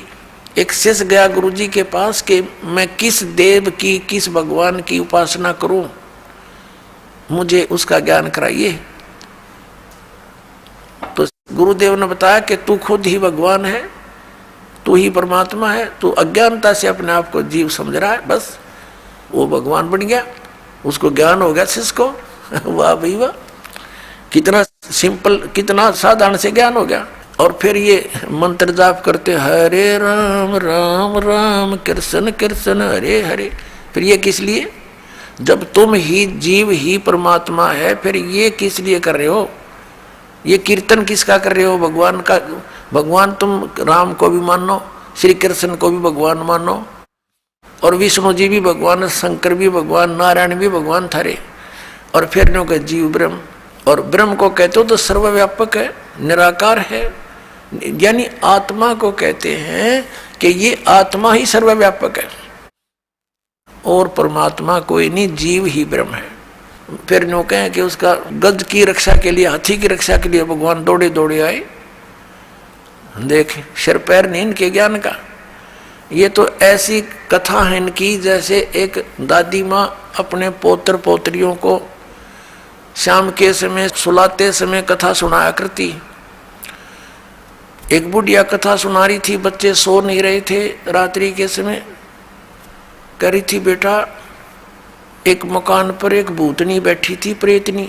एक शिष्य गया गुरुजी के पास कि मैं किस देव की, किस भगवान की उपासना करूं, मुझे उसका ज्ञान कराइए। तो गुरुदेव ने बताया कि तू खुद ही भगवान है, तू ही परमात्मा है, तू अज्ञानता से अपने आप को जीव समझ रहा है, बस वो भगवान बन गया, उसको ज्ञान हो गया शिष्य को। वाह भाई वाह, कितना सिंपल, कितना साधारण से ज्ञान हो गया। और फिर ये मंत्र जाप करते, हरे राम राम राम कृष्ण कृष्ण हरे हरे। फिर ये किस लिए? जब तुम ही जीव ही परमात्मा है, फिर ये किस लिए कर रहे हो? ये कीर्तन किसका कर रहे हो? भगवान का। भगवान तुम राम को भी मानो, श्री कृष्ण को भी भगवान मानो, और विष्णु जी भी भगवान, शंकर भी भगवान, नारायण भी भगवान थारे। और फिर नो के जीव ब्रह्म, और ब्रह्म को कहते हो तो सर्वव्यापक है, निराकार है, यानी आत्मा को कहते हैं कि ये आत्मा ही सर्वव्यापक है और परमात्मा कोई नहीं, जीव ही ब्रह्म है। फिर नो कहें कि उसका गज की रक्षा के लिए, हाथी की रक्षा के लिए भगवान दौड़े दौड़े आए। देख, सिर पैर नहीं इनके ज्ञान का। ये तो ऐसी कथा है इनकी जैसे एक दादी माँ अपने पोत्र पोत्रियों को शाम के समय सुलाते समय कथा सुनाया करती। एक बुढ़िया कथा सुना रही थी, बच्चे सो नहीं रहे थे रात्रि के समय। कह रही थी, बेटा एक मकान पर एक भूतनी बैठी थी, प्रेतनी,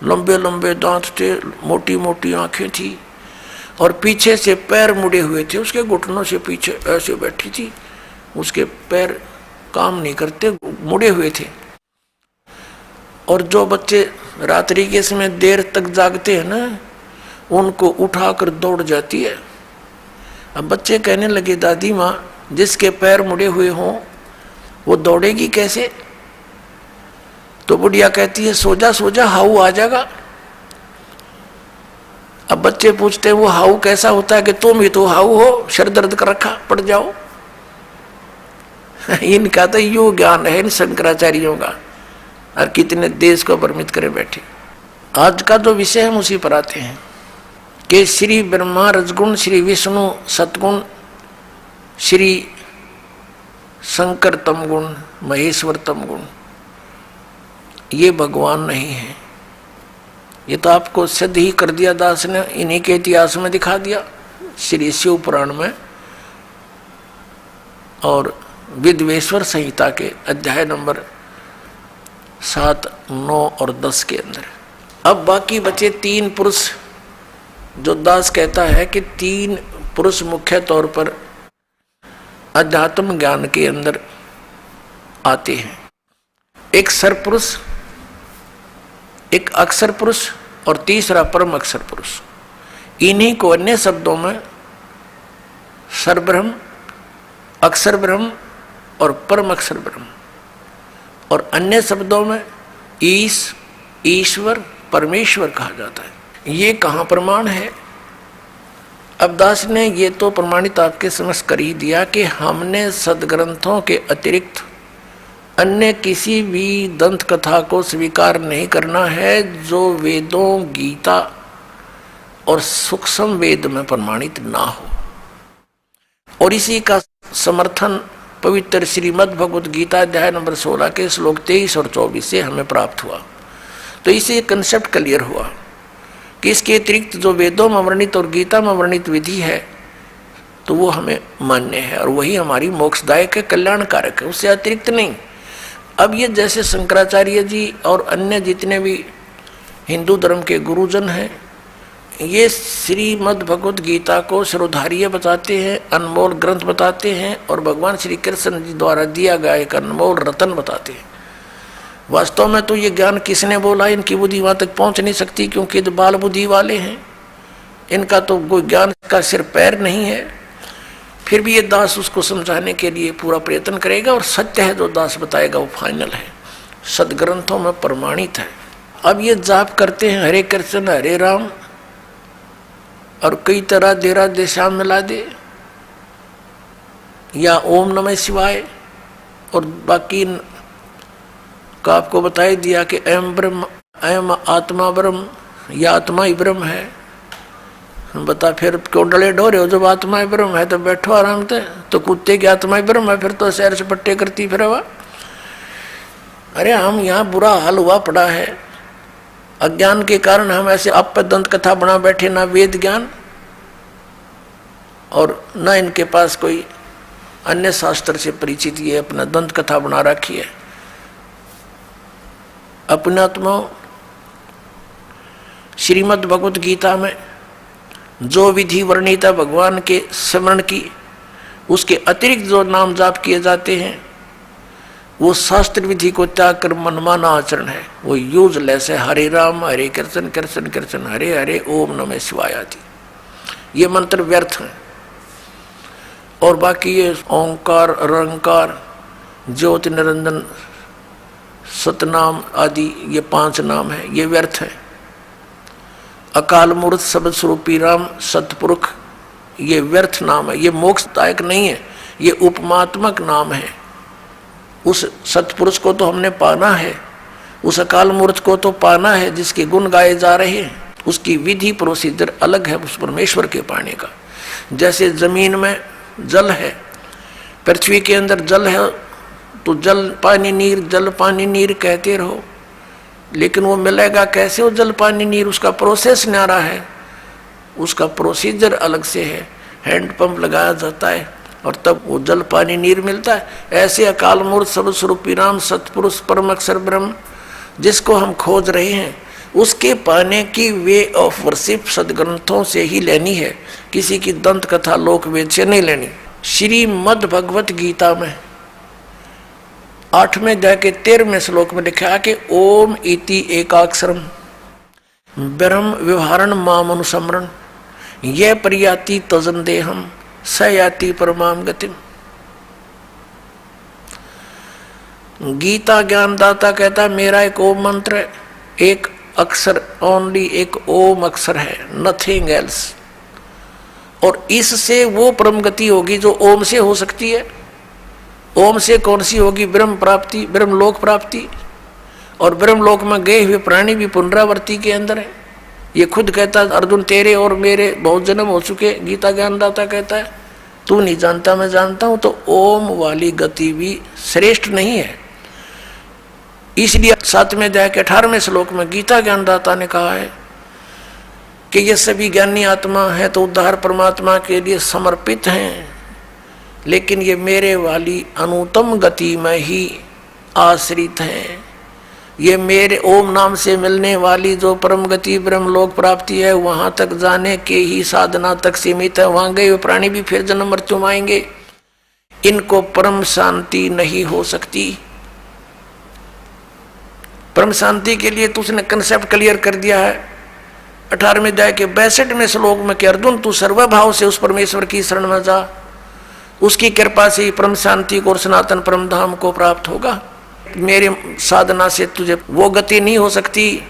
लंबे लंबे दांत थे, मोटी मोटी आंखें थी और पीछे से पैर मुड़े हुए थे, उसके घुटनों से पीछे ऐसे बैठी थी, उसके पैर काम नहीं करते, मुड़े हुए थे। और जो बच्चे रात्रि के समय देर तक जागते हैं ना, उनको उठाकर दौड़ जाती है। अब बच्चे कहने लगे, दादी माँ जिसके पैर मुड़े हुए हों वो दौड़ेगी कैसे? तो बुढ़िया कहती है, सो जा सो जा, हाउ आ जाएगा। अब बच्चे पूछते हैं, वो हाउ कैसा होता है? कि तुम ही तो हाउ हो, सर दर्द कर रखा, पड़ जाओ। इनका तो यू ज्ञान है इन शंकराचार्यों का, और कितने देश को भ्रमित करे बैठे। आज का जो विषय हम उसी पर आते हैं कि श्री ब्रह्मा रजगुण, श्री विष्णु सतगुण, श्री शंकर तमगुण, महेश्वर तमगुण, ये भगवान नहीं है। ये तो आपको सिद्ध ही कर दिया दास ने, इन्हीं के इतिहास में दिखा दिया, श्री शिव पुराण में और विद्वेश्वर संहिता के अध्याय नंबर 7, 9 और 10 के अंदर। अब बाकी बचे 3 पुरुष, जो दास कहता है कि 3 पुरुष मुख्य तौर पर अध्यात्म ज्ञान के अंदर आते हैं। एक सरपुरुष, एक अक्षर पुरुष और तीसरा परम अक्षर पुरुष। इन्हीं को अन्य शब्दों में सरब्रह्म, अक्षर ब्रह्म और परम अक्षर ब्रह्म, और अन्य शब्दों में ईश्वर, परमेश्वर कहा जाता है। ये कहाँ प्रमाण है? अब दास ने ये तो प्रमाणित आपके समझ कर ही दिया कि हमने सदग्रंथों के अतिरिक्त अन्य किसी भी दंत कथा को स्वीकार नहीं करना है जो वेदों, गीता और सूक्ष्म वेद में प्रमाणित ना हो। और इसी का समर्थन पवित्र श्रीमद् भगवद गीता अध्याय नंबर 16 के श्लोक 23 और 24 से हमें प्राप्त हुआ। तो इसे कंसेप्ट क्लियर हुआ कि इसके अतिरिक्त जो वेदों में वर्णित और गीता में वर्णित विधि है तो वो हमें मान्य है और वही हमारी मोक्षदायक है, कल्याणकारक है, उससे अतिरिक्त नहीं। अब ये जैसे शंकराचार्य जी और अन्य जितने भी हिंदू धर्म के गुरुजन हैं, ये श्रीमद् भगवत गीता को श्रोधार्य बताते हैं, अनमोल ग्रंथ बताते हैं और भगवान श्री कृष्ण जी द्वारा दिया गया एक अनमोल रतन बताते हैं। वास्तव में तो ये ज्ञान किसने बोला, इनकी बुद्धि वहाँ तक पहुँच नहीं सकती, क्योंकि तो बाल बुद्धि वाले हैं, इनका तो कोई ज्ञान का सिर पैर नहीं है। फिर भी ये दास उसको समझाने के लिए पूरा प्रयत्न करेगा, और सत्य है जो दास बताएगा वो फाइनल है, सदग्रंथों में प्रमाणित है। अब ये जाप करते हैं हरे कृष्ण हरे राम, और कई तरह देरा देशाम मिला दे, या ओम नमः शिवाय, और बाकी का आपको बताई दिया कि अयम ब्रह्म, अयम आत्मा ब्रह्म, या आत्मा ही ब्रह्म है। बता फिर क्यों डले ढो रहे हो, जब आत्मा ही ब्रह्म है तो बैठो आराम से, तो कुत्ते की आत्मा ही ब्रह्म है, फिर तो सैर से पट्टे करती फिर हवा। अरे हम यहाँ बुरा हाल हुआ पड़ा है, अज्ञान के कारण हम ऐसे आप दंत कथा बना बैठे, ना वेद ज्ञान और न इनके पास कोई अन्य शास्त्र से परिचित, ये अपना दंत कथा बना रखी है। अपने आत्मा श्रीमद् भगवत गीता में जो विधि वर्णित है भगवान के स्मरण की, उसके अतिरिक्त जो नाम जाप किए जाते हैं वो शास्त्र विधि को त्याग कर मनमाना आचरण है, वो यूजलेस है। हरे राम हरे कृष्ण कृष्ण कृष्ण हरे हरे ओम नमः शिवाय आदि ये मंत्र व्यर्थ हैं। और बाकी ये ओंकार रंकार ज्योति निरंजन सतनाम आदि ये 5 नाम है, ये व्यर्थ है। अकाल मूर्त शब्द स्वरूपी राम सतपुरुष ये व्यर्थ नाम है, ये मोक्षदायक नहीं है, ये उपमात्मक नाम है। उस सतपुरुष को तो हमने पाना है, उस अकाल मूर्त को तो पाना है जिसके गुण गाए जा रहे हैं, उसकी विधि प्रोसीजर अलग है उस परमेश्वर के पाने का। जैसे जमीन में जल है, पृथ्वी के अंदर जल है, तो जल पानी नीर जल पानी नीर कहते रहो, लेकिन वो मिलेगा कैसे वो जल पानी नीर, उसका प्रोसेस न्यारा है, उसका प्रोसीजर अलग से है। हैंड पंप लगाया जाता है और तब वो जल पानी नीर मिलता है। ऐसे अकाल मूर्त सर्व स्वरूपी राम सतपुरुष परम अक्षर ब्रह्म जिसको हम खोज रहे हैं, उसके पाने की वे ऑफ वर्शिप सदग्रंथों से ही लेनी है, किसी की दंत कथा लोक वेद से नहीं लेनी। श्रीमद् भगवत गीता में 8वें अध्याय के 13वें श्लोक में लिखा है कि ओम इति एकाक्षरम ब्रह्म व्यवहारण माम अनुसमरण ये परियाति तजन देहम स याति परमाम गतिम। गीता ज्ञानदाता कहता मेरा एक ओम मंत्र है, एक अक्षर ओनली, एक ओम अक्षर है, नथिंग एल्स, और इससे वो परम गति होगी जो ओम से हो सकती है। ओम से कौन सी होगी? ब्रह्म प्राप्ति, ब्रह्म लोक प्राप्ति। और ब्रह्म लोक में गए हुए प्राणी भी पुनरावृत्ति के अंदर है। ये खुद कहता अर्जुन तेरे और मेरे बहुत जन्म हो चुके, गीता ज्ञानदाता कहता है तू नहीं जानता मैं जानता हूं। तो ओम वाली गति भी श्रेष्ठ नहीं है। इसलिए 7वें अध्याय के 18वें श्लोक में गीता ज्ञानदाता ने कहा है कि ये सभी ज्ञानी आत्मा है तो उद्धार परमात्मा के लिए समर्पित हैं, लेकिन ये मेरे वाली अनुत्तम गति में ही आश्रित हैं। ये मेरे ओम नाम से मिलने वाली जो परम गति ब्रह्म लोक प्राप्ति है वहां तक जाने के ही साधना तक सीमित है। वहां गए हुए प्राणी भी फिर जन्म मृत्यु में आएंगे, इनको परम शांति नहीं हो सकती। परम शांति के लिए तो उसने कंसेप्ट क्लियर कर दिया है 18वें अध्याय के 62वें श्लोक में कि अर्जुन तू सर्वभाव से उस परमेश्वर की शरण में जा, उसकी कृपा से ही परम शांति को और सनातन परम धाम को प्राप्त होगा। मेरे साधना से तुझे वो गति नहीं हो सकती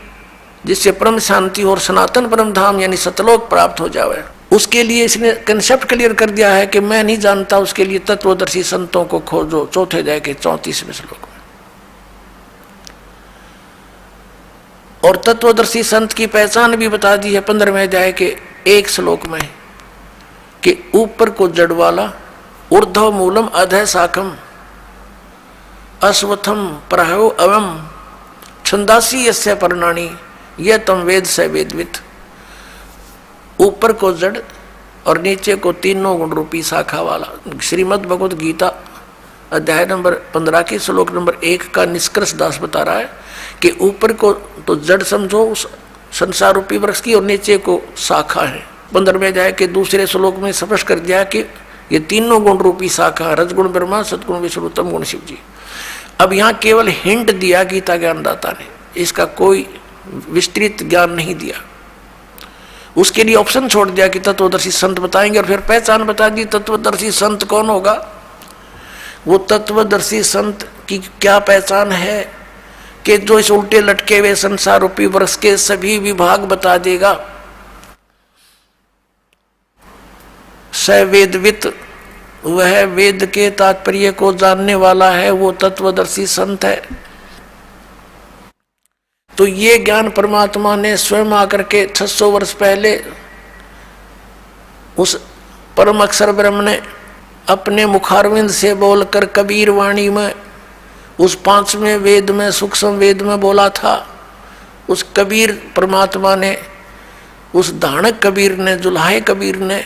जिससे परम शांति और सनातन परम धाम यानी सतलोक प्राप्त हो जाए। उसके लिए इसने कंसेप्ट क्लियर कर दिया है कि मैं नहीं जानता, उसके लिए तत्वदर्शी संतों को खोजो। 4थे अध्याय के 34वें श्लोक में। और तत्वदर्शी संत की पहचान भी बता दी है 15वें अध्याय के 1 श्लोक में कि ऊपर को जड़ वाला, ऊर्ध्व मूलम अधः शाखम अश्वत्थम प्रायो अवम छंदासी यस्य पर्णानि यह तम वेद स वेदवित। ऊपर को जड़ और नीचे को तीनों गुण रूपी शाखा वाला। श्रीमद् भगवत गीता अध्याय नंबर 15 के श्लोक नंबर 1 का निष्कर्ष दास बता रहा है कि ऊपर को तो जड़ समझो, उस संसार रूपी वृक्ष की और नीचे को शाखा है। 15वें अध्याय के दूसरे श्लोक में स्पष्ट कर दिया कि ये तीनों गुण रूपी शाखा, रजगुण ब्रह्मा, सतगुण विष्णु, तम गुण शिव जी। अब यहाँ केवल हिंट दिया गीता ज्ञानदाता ने, इसका कोई विस्तृत ज्ञान नहीं दिया। उसके लिए ऑप्शन छोड़ दिया कि तत्वदर्शी संत बताएंगे, और फिर पहचान बता दी। तत्वदर्शी संत कौन होगा? वो तत्वदर्शी संत की क्या पहचान है कि जो इस उल्टे लटके हुए संसार रूपी वृक्ष के सभी विभाग बता देगा। स वेदवित, वह वेद के तात्पर्य को जानने वाला है, वो तत्वदर्शी संत है। तो ये ज्ञान परमात्मा ने स्वयं आकर के 600 वर्ष पहले उस परम अक्षर ब्रह्म ने अपने मुखारविंद से बोलकर कबीर वाणी में उस 5वें वेद में, सूक्ष्म वेद में बोला था। उस कबीर परमात्मा ने, उस धाणक कबीर ने, जुल्हाए कबीर ने,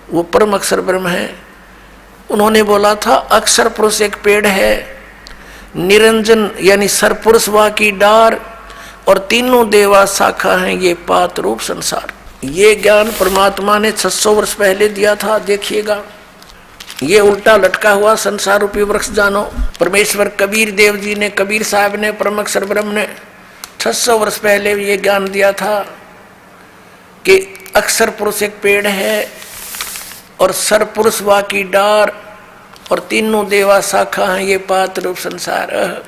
वो परम अक्षर ब्रह्म है, उन्होंने बोला था अक्षर पुरुष एक पेड़ है, निरंजन यानी सरपुरुष वा की डार, और तीनों देवा शाखा हैं, ये पात रूप संसार। ये ज्ञान परमात्मा ने 600 वर्ष पहले दिया था। देखिएगा, ये उल्टा लटका हुआ संसार रूपी वृक्ष जानो। परमेश्वर कबीर देव जी ने, कबीर साहब ने, परम अक्षर ब्रह्म ने 600 वर्ष पहले ये ज्ञान दिया था कि अक्षर पुरुष एक पेड़ है और सरपुरुष वा की डार और तीनों देवा शाखा हैं, ये पात रूप संसार।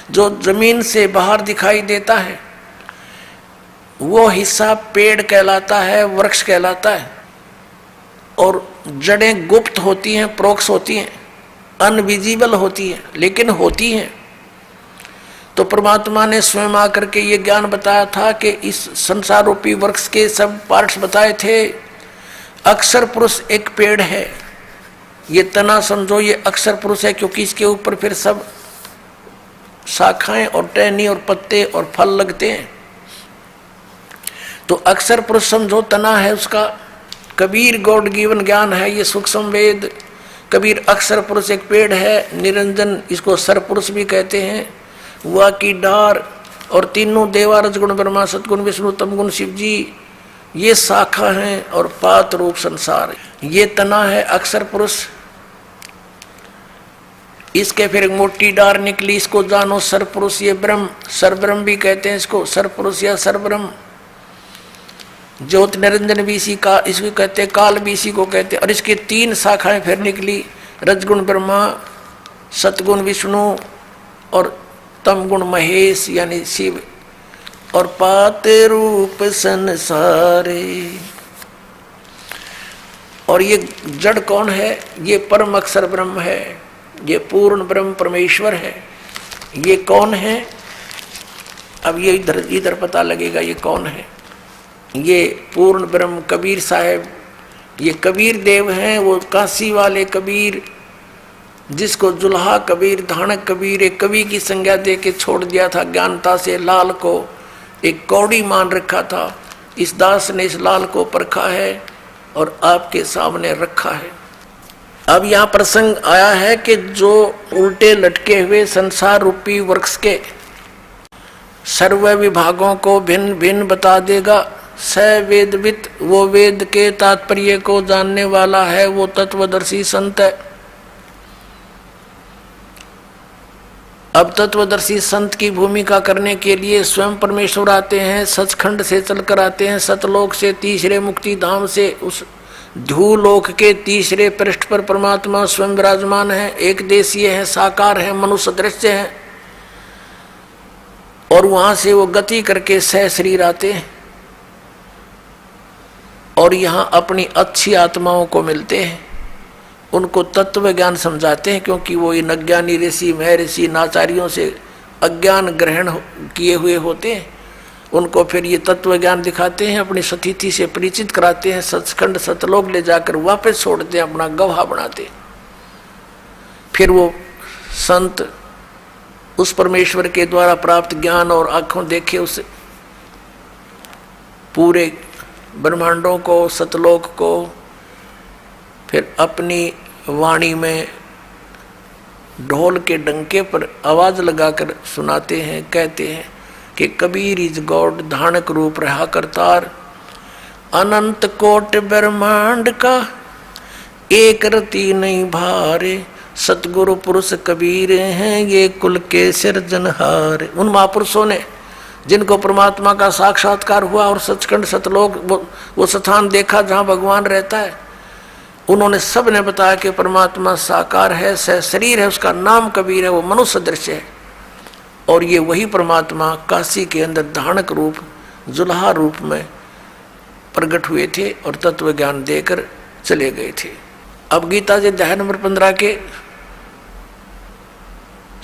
जो जमीन से बाहर दिखाई देता है वो हिस्सा पेड़ कहलाता है, वृक्ष कहलाता है, और जड़ें गुप्त होती हैं, प्रोक्ष होती हैं, अनविजिबल होती हैं, लेकिन होती हैं। तो परमात्मा ने स्वयं आकर के ये ज्ञान बताया था कि इस संसार रूपी वृक्ष के सब पार्ट्स बताए थे। अक्षर पुरुष एक पेड़ है, ये तना समझो, ये अक्षर पुरुष है, क्योंकि इसके ऊपर फिर सब शाखाएं और टहनी और पत्ते और फल लगते हैं। तो अक्षर पुरुष समझो, तना है उसका। कबीर गॉड गिवन ज्ञान है ये सूक्ष्म वेद। कबीर अक्षर पुरुष एक पेड़ है, निरंजन इसको सरपुरुष भी कहते हैं, वह की डार, और तीनों देवा, रजगुण ब्रह्मा, सतगुण विष्णु, तमगुण शिव जी, ये शाखा हैं, और पात रूप संसार। ये तना है अक्षर पुरुष, इसके फिर एक मोटी डार निकली, इसको जानो सरपुरुष, ये ब्रह्म, सरब्रह्म भी कहते हैं इसको, सरपुरुष या सरब्रह्म। ज्योत निरंजन भी इसी का, इसको कहते हैं, काल भी इसी को कहते हैं। और इसकी 3 शाखाएं फिर निकली, रजगुण ब्रह्मा, सतगुण विष्णु और तमगुण महेश यानी शिव, और पात रूप संसारे। और ये जड़ कौन है? ये परम अक्षर ब्रह्म है, ये पूर्ण ब्रह्म परमेश्वर है। ये कौन है? अब ये इधर पता लगेगा ये कौन है। ये पूर्ण ब्रह्म कबीर साहब, ये कबीर देव हैं, वो काशी वाले कबीर, जिसको जुल्हा कबीर, धाणक कबीर एक कवि की संज्ञा दे के छोड़ दिया था। ज्ञानता से लाल को एक कौड़ी मान रखा था। इस दास ने इस लाल को परखा है और आपके सामने रखा है। अब यहाँ प्रसंग आया है कि जो उल्टे लटके हुए संसार रूपी वृक्ष के सर्व विभागों को भिन्न भिन्न बता देगा। स वेदवित, वो वेद के तात्पर्य को जानने वाला है, वो तत्वदर्शी संत है। अब तत्वदर्शी संत की भूमिका करने के लिए स्वयं परमेश्वर आते हैं, सचखंड से चलकर आते हैं, सतलोक से, तीसरे मुक्ति धाम से, उस ध्रुवलोक के तीसरे पृष्ठ पर परमात्मा स्वयं विराजमान है, एक देशीय है, साकार है, मनुष्य दृश्य है, और वहां से वो गति करके सह शरीर आते हैं और यहाँ अपनी अच्छी आत्माओं को मिलते हैं, उनको तत्व ज्ञान समझाते हैं, क्योंकि वो इन अज्ञानी ऋषि महर्षि नाचार्यों से अज्ञान ग्रहण किए हुए होते हैं। उनको फिर ये तत्व ज्ञान दिखाते हैं, अपनी सतिथि से परिचित कराते हैं, सचखंड सतलोक ले जाकर वापस छोड़ते हैं, अपना गवाह बनाते हैं। फिर वो संत उस परमेश्वर के द्वारा प्राप्त ज्ञान और आंखों देखे उस पूरे ब्रह्मांडों को, सतलोक को, फिर अपनी वाणी में ढोल के डंके पर आवाज लगाकर सुनाते हैं, कहते हैं कि कबीर इज गॉड, धानक रूप रहा करतार। अनंत कोट ब्रह्मांड का एक रति नहीं भारे, सतगुरु पुरुष कबीर हैं ये कुल के सिरजनहार। उन महापुरुषों ने जिनको परमात्मा का साक्षात्कार हुआ और सचखंड सतलोक वो स्थान देखा जहाँ भगवान रहता है, उन्होंने सब ने बताया कि परमात्मा साकार है, सह शरीर है, उसका नाम कबीर है, वो मनुष्य दृश्य है। और ये वही परमात्मा काशी के अंदर धानक रूप जुल्हा रूप में प्रकट हुए थे और तत्व ज्ञान देकर चले गए थे। अब गीता जी अध्याय नंबर 15 के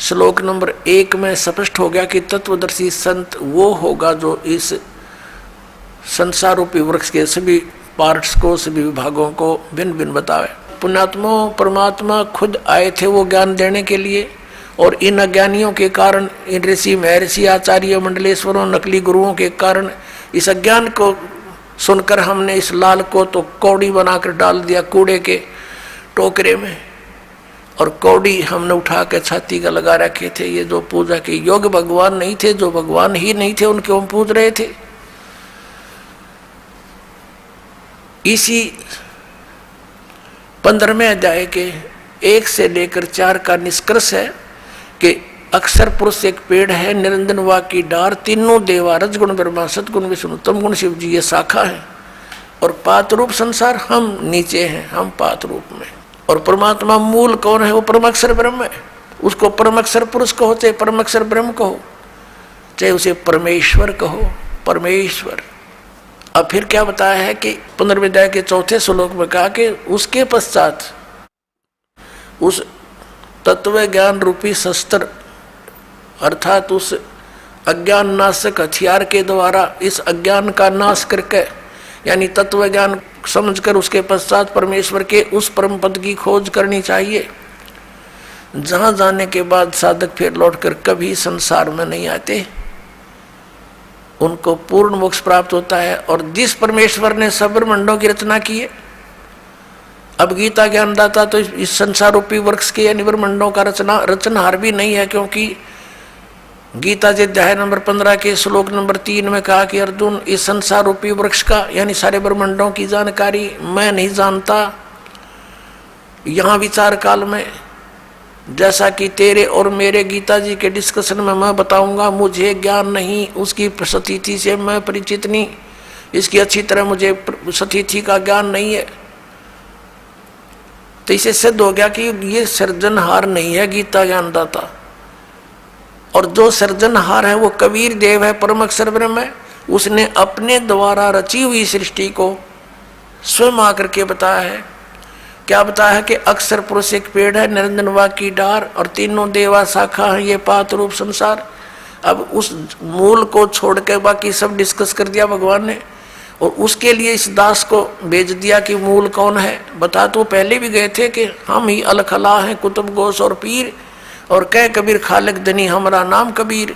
श्लोक नंबर 1 में स्पष्ट हो गया कि तत्वदर्शी संत वो होगा जो इस संसार रूपी वृक्ष के सभी पार्ट्स को, सभी विभागों को भिन्न भिन्न बतावे। पुण्यात्मा परमात्मा खुद आए थे वो ज्ञान देने के लिए, और इन अज्ञानियों के कारण, इन ऋषि महर्षि आचार्य मंडलेश्वरों नकली गुरुओं के कारण इस अज्ञान को सुनकर हमने इस लाल को तो कौड़ी बनाकर डाल दिया कूड़े के टोकरे में, और कौड़ी हमने उठा के छाती का लगा रखे थे। ये जो पूजा के योग्य भगवान नहीं थे, जो भगवान ही नहीं थे, उनके हम पूज रहे थे। इसी 15वें अध्याय के 1 से लेकर 4 का निष्कर्ष है कि अक्षर पुरुष एक पेड़ है, निरंजन वा की डार, तीनों देवा रजगुण ब्रह्मा सतगुण विष्णु तम गुण शिव जी ये शाखा है, और पात रूप संसार हम नीचे हैं, हम पात रूप में। और परमात्मा मूल कौन है? वो परमाक्षर ब्रह्म है। उसको परमाक्षर पुरुष कहो चाहे परमाक्षर ब्रह्म कहो, चाहे उसे परमेश्वर कहो, परमेश्वर। अब फिर क्या बताया है कि 15वें अध्याय के 4थे श्लोक में कहा कि उसके पश्चात उस तत्व ज्ञान रूपी शस्त्र अर्थात उस अज्ञान नाशक हथियार के द्वारा इस अज्ञान का नाश करके, यानी तत्व ज्ञान समझकर उसके पश्चात परमेश्वर के उस परम पद की खोज करनी चाहिए, जहां जाने के बाद साधक फिर लौटकर कभी संसार में नहीं आते, उनको पूर्ण मोक्ष प्राप्त होता है। और जिस परमेश्वर ने सब ब्रह्मांडों की रचना की है, अब गीता ज्ञानदाता तो इस संसार रूपी वृक्ष के यानी ब्रह्मांडों का रचनहार भी नहीं है, क्योंकि गीता जी अध्याय नंबर 15 के श्लोक नंबर 3 में कहा कि अर्जुन इस संसार रूपी वृक्ष का यानी सारे ब्रह्मांडों की जानकारी मैं नहीं जानता। यहाँ विचार काल में जैसा कि तेरे और मेरे गीता जी के डिस्कशन में मैं बताऊंगा, मुझे ज्ञान नहीं, उसकी सतिथि से मैं परिचित नहीं, इसकी अच्छी तरह मुझे सतिथि का ज्ञान नहीं है। तो इसे सिद्ध हो गया कि ये सृजनहार नहीं है गीता ज्ञानदाता, और जो सृजनहार है वो कबीर देव है, परम अक्षर ब्रह्म है। उसने अपने द्वारा रची हुई सृष्टि को स्वयं आकर के बताया है। क्या बताया है कि अक्षर पुरुष एक पेड़ है, निरंजन वा की डार, और तीनों देवा शाखा है ये पात रूप संसार। अब उस मूल को छोड़ के बाकी सब डिस्कस कर दिया भगवान ने, और उसके लिए इस दास को भेज दिया कि मूल कौन है। बता तो पहले भी गए थे कि हम ही अलखला हैं कुतुब गोश और पीर, और कह कबीर खालिक दनी हमारा नाम कबीर।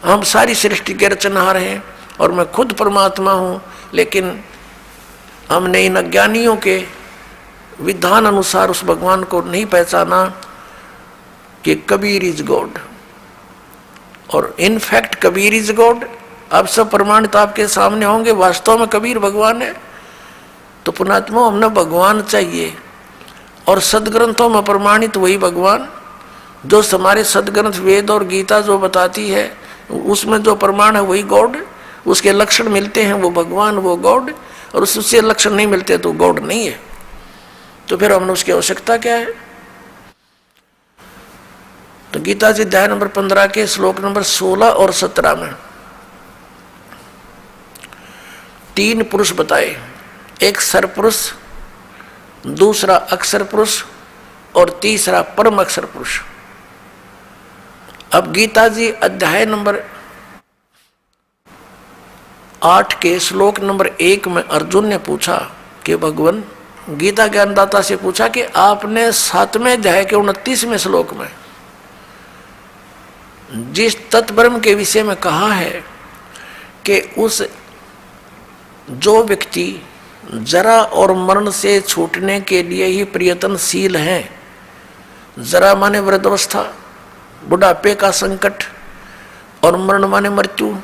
हम सारी सृष्टि के रचनहार हैं और मैं खुद परमात्मा हूँ, लेकिन हमने इन अज्ञानियों के विधान अनुसार उस भगवान को नहीं पहचाना कि कबीर इज गॉड, और इनफैक्ट कबीर इज गॉड। अब सब प्रमाणित आपके सामने होंगे, वास्तव में कबीर भगवान है। तो पुणात्मा हमने भगवान चाहिए, और सदग्रंथों में प्रमाणित वही भगवान जो हमारे सदग्रंथ वेद और गीता जो बताती है, उसमें जो प्रमाण है वही गॉड। उसके लक्षण मिलते हैं वो भगवान, वो गॉड, और उससे लक्षण नहीं मिलते तो गॉड नहीं है। तो फिर हमने उसकी आवश्यकता क्या है? तो गीता जी अध्याय नंबर 15 के श्लोक नंबर 16 और 17 में 3 पुरुष बताए, एक सरपुरुष, दूसरा अक्षर पुरुष, और तीसरा परम अक्षर पुरुष। अब गीता जी अध्याय नंबर 8 के श्लोक नंबर 1 में अर्जुन ने पूछा कि भगवान, गीता ज्ञानदाता से पूछा कि आपने 7वें अध्याय के 29वें श्लोक में जिस तत्ब्रह्म के विषय में कहा है कि उस जो व्यक्ति जरा और मरण से छूटने के लिए ही प्रयत्नशील हैं, जरा माने वृद्धावस्था, बुढ़ापे का संकट, और मरण माने मृत्यु,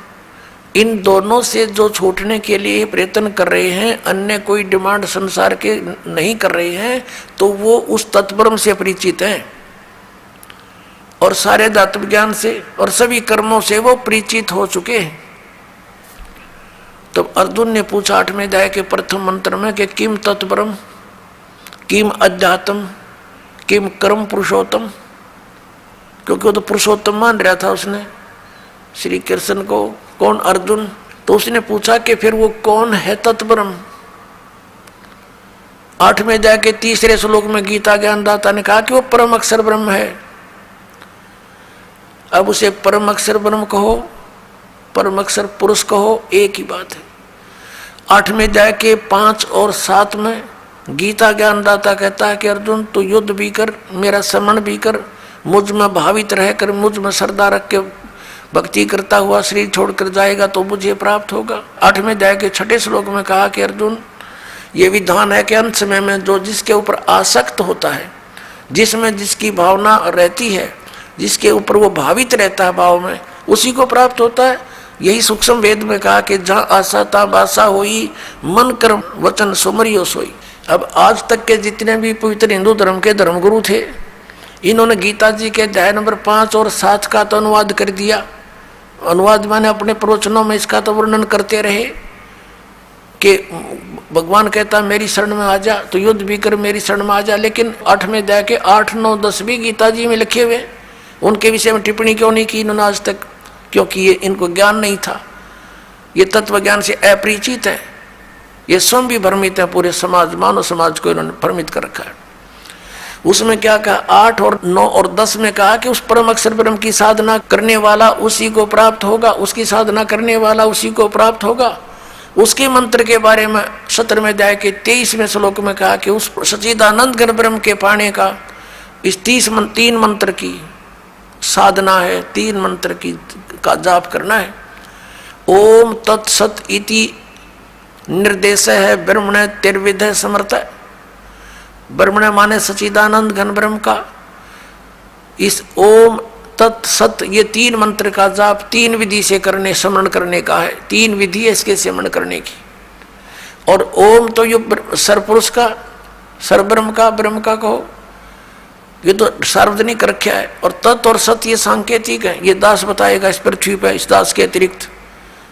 इन दोनों से जो छूटने के लिए प्रयत्न कर रहे हैं, अन्य कोई डिमांड संसार के नहीं कर रहे हैं, तो वो उस तत्ब्रह्म से परिचित हैं और सारे दातव्य ज्ञान से और सभी कर्मों से वो परिचित हो चुके हैं। तो अर्जुन ने पूछा 8वें अध्याय के प्रथम मंत्र में कि किम तत्ब्रह्म, किम अध्यात्म, किम कर्म पुरुषोत्तम, क्योंकि वो तो पुरुषोत्तम मान रहा था उसने श्री कृष्ण को। कौन? अर्जुन। तो उसने पूछा कि फिर वो कौन है तत्ब्रह्म? 8वें अध्याय के 3 श्लोक में गीता ज्ञानदाता ने कहा कि वो परम अक्षर ब्रह्म है। अब उसे परम अक्षर ब्रह्म कहो, परम अक्षर पुरुष कहो, एक ही बात है। 8वें अध्याय के 5 और 7 में गीता ज्ञानदाता कहता है कि अर्जुन तू युद्ध भी कर, मेरा स्मरण भी कर, मुझ में भावित रहकर मुझ में श्रद्धा रख के भक्ति करता हुआ शरीर छोड़कर जाएगा तो मुझे प्राप्त होगा। 8वें अध्याय के 6 श्लोक में कहा कि अर्जुन ये विधान है कि अंत समय में जो जिसके ऊपर आसक्त होता है, जिसमें जिसकी भावना रहती है, जिसके ऊपर वो भावित रहता है भाव में, उसी को प्राप्त होता है। यही सूक्ष्म वेद में कहा कि जहाँ आशा ता बासा होई, मन कर्म वचन सुमरियो सोई। अब आज तक के जितने भी पवित्र हिंदू धर्म के धर्मगुरु थे, इन्होंने गीता जी के अध्याय नंबर 5 और 7 का तो अनुवाद कर दिया। अनुवाद माने अपने प्रवचनों में इसका तो वर्णन करते रहे कि भगवान कहता मेरी शरण में आ जा, तो युद्ध भी कर मेरी शरण में आ जा। लेकिन 8वें अध्याय के 8, 9, 10 भी गीता जी में लिखे हुए, उनके विषय में टिप्पणी क्यों नहीं की इन्होंने आज तक? क्योंकि ये इनको ज्ञान नहीं था, ये तत्व ज्ञान से अपरिचित है, ये स्वयं भी भ्रमित है, पूरे समाज मानव समाज को इन्होंने भ्रमित कर रखा है। उसमें क्या कहा? 8 और 9 और 10 में कहा कि उस परम अक्षर ब्रह्म की साधना करने वाला उसी को प्राप्त होगा, उसकी साधना करने वाला उसी को प्राप्त होगा। उसके मंत्र के बारे में 17वें अध्याय के 23वें श्लोक में कहा कि उस सच्चिदानंद घन ब्रह्म के पाने का इस 3 मंत्र की साधना है, 3 मंत्र की का जाप करना है। ओम तत्सत इति निर्देश है ब्रह्मण तिर्विध समर्थ। ब्रह्मण माने सच्चिदानंद घन ब्रह्म का। इस ओम तत्सत ये 3 मंत्र का जाप 3 विधि से करने, स्मरण करने का है। 3 विधि है इसके स्मरण करने की। और ओम तो ये सरपुरुष का, सरब्रह्म का, ब्रह्म का कहो, ये तो सार्वजनिक रखा है। और तत् और सत ये सांकेतिक है, ये दास बताएगा इस पृथ्वी पर। इस दास के अतिरिक्त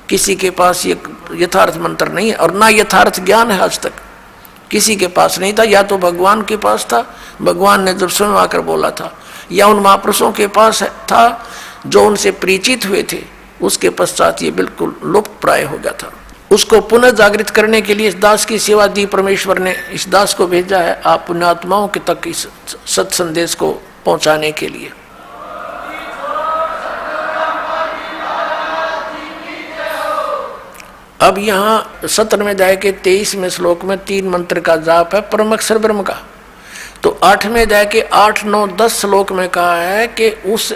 किसी के पास ये यथार्थ मंत्र नहीं है, और ना यथार्थ ज्ञान है आज तक किसी के पास नहीं था। या तो भगवान के पास था, भगवान ने जब स्वयं आकर बोला था, या उन महापुरुषों के पास था जो उनसे परिचित हुए थे, उसके पश्चात ये बिल्कुल लुप्त प्राय हो गया था। उसको पुनः जागृत करने के लिए इस दास की सेवा दी परमेश्वर ने। इस दास को भेजा है आप पुण्यात्माओं के तक इस सत संदेश को पहुंचाने के लिए। अब यहाँ 17वें अध्याय के 23वें श्लोक में 3 मंत्र का जाप है परम अक्षर ब्रह्म का। तो 8वें अध्याय के 8, 9, 10 श्लोक में कहा है कि उस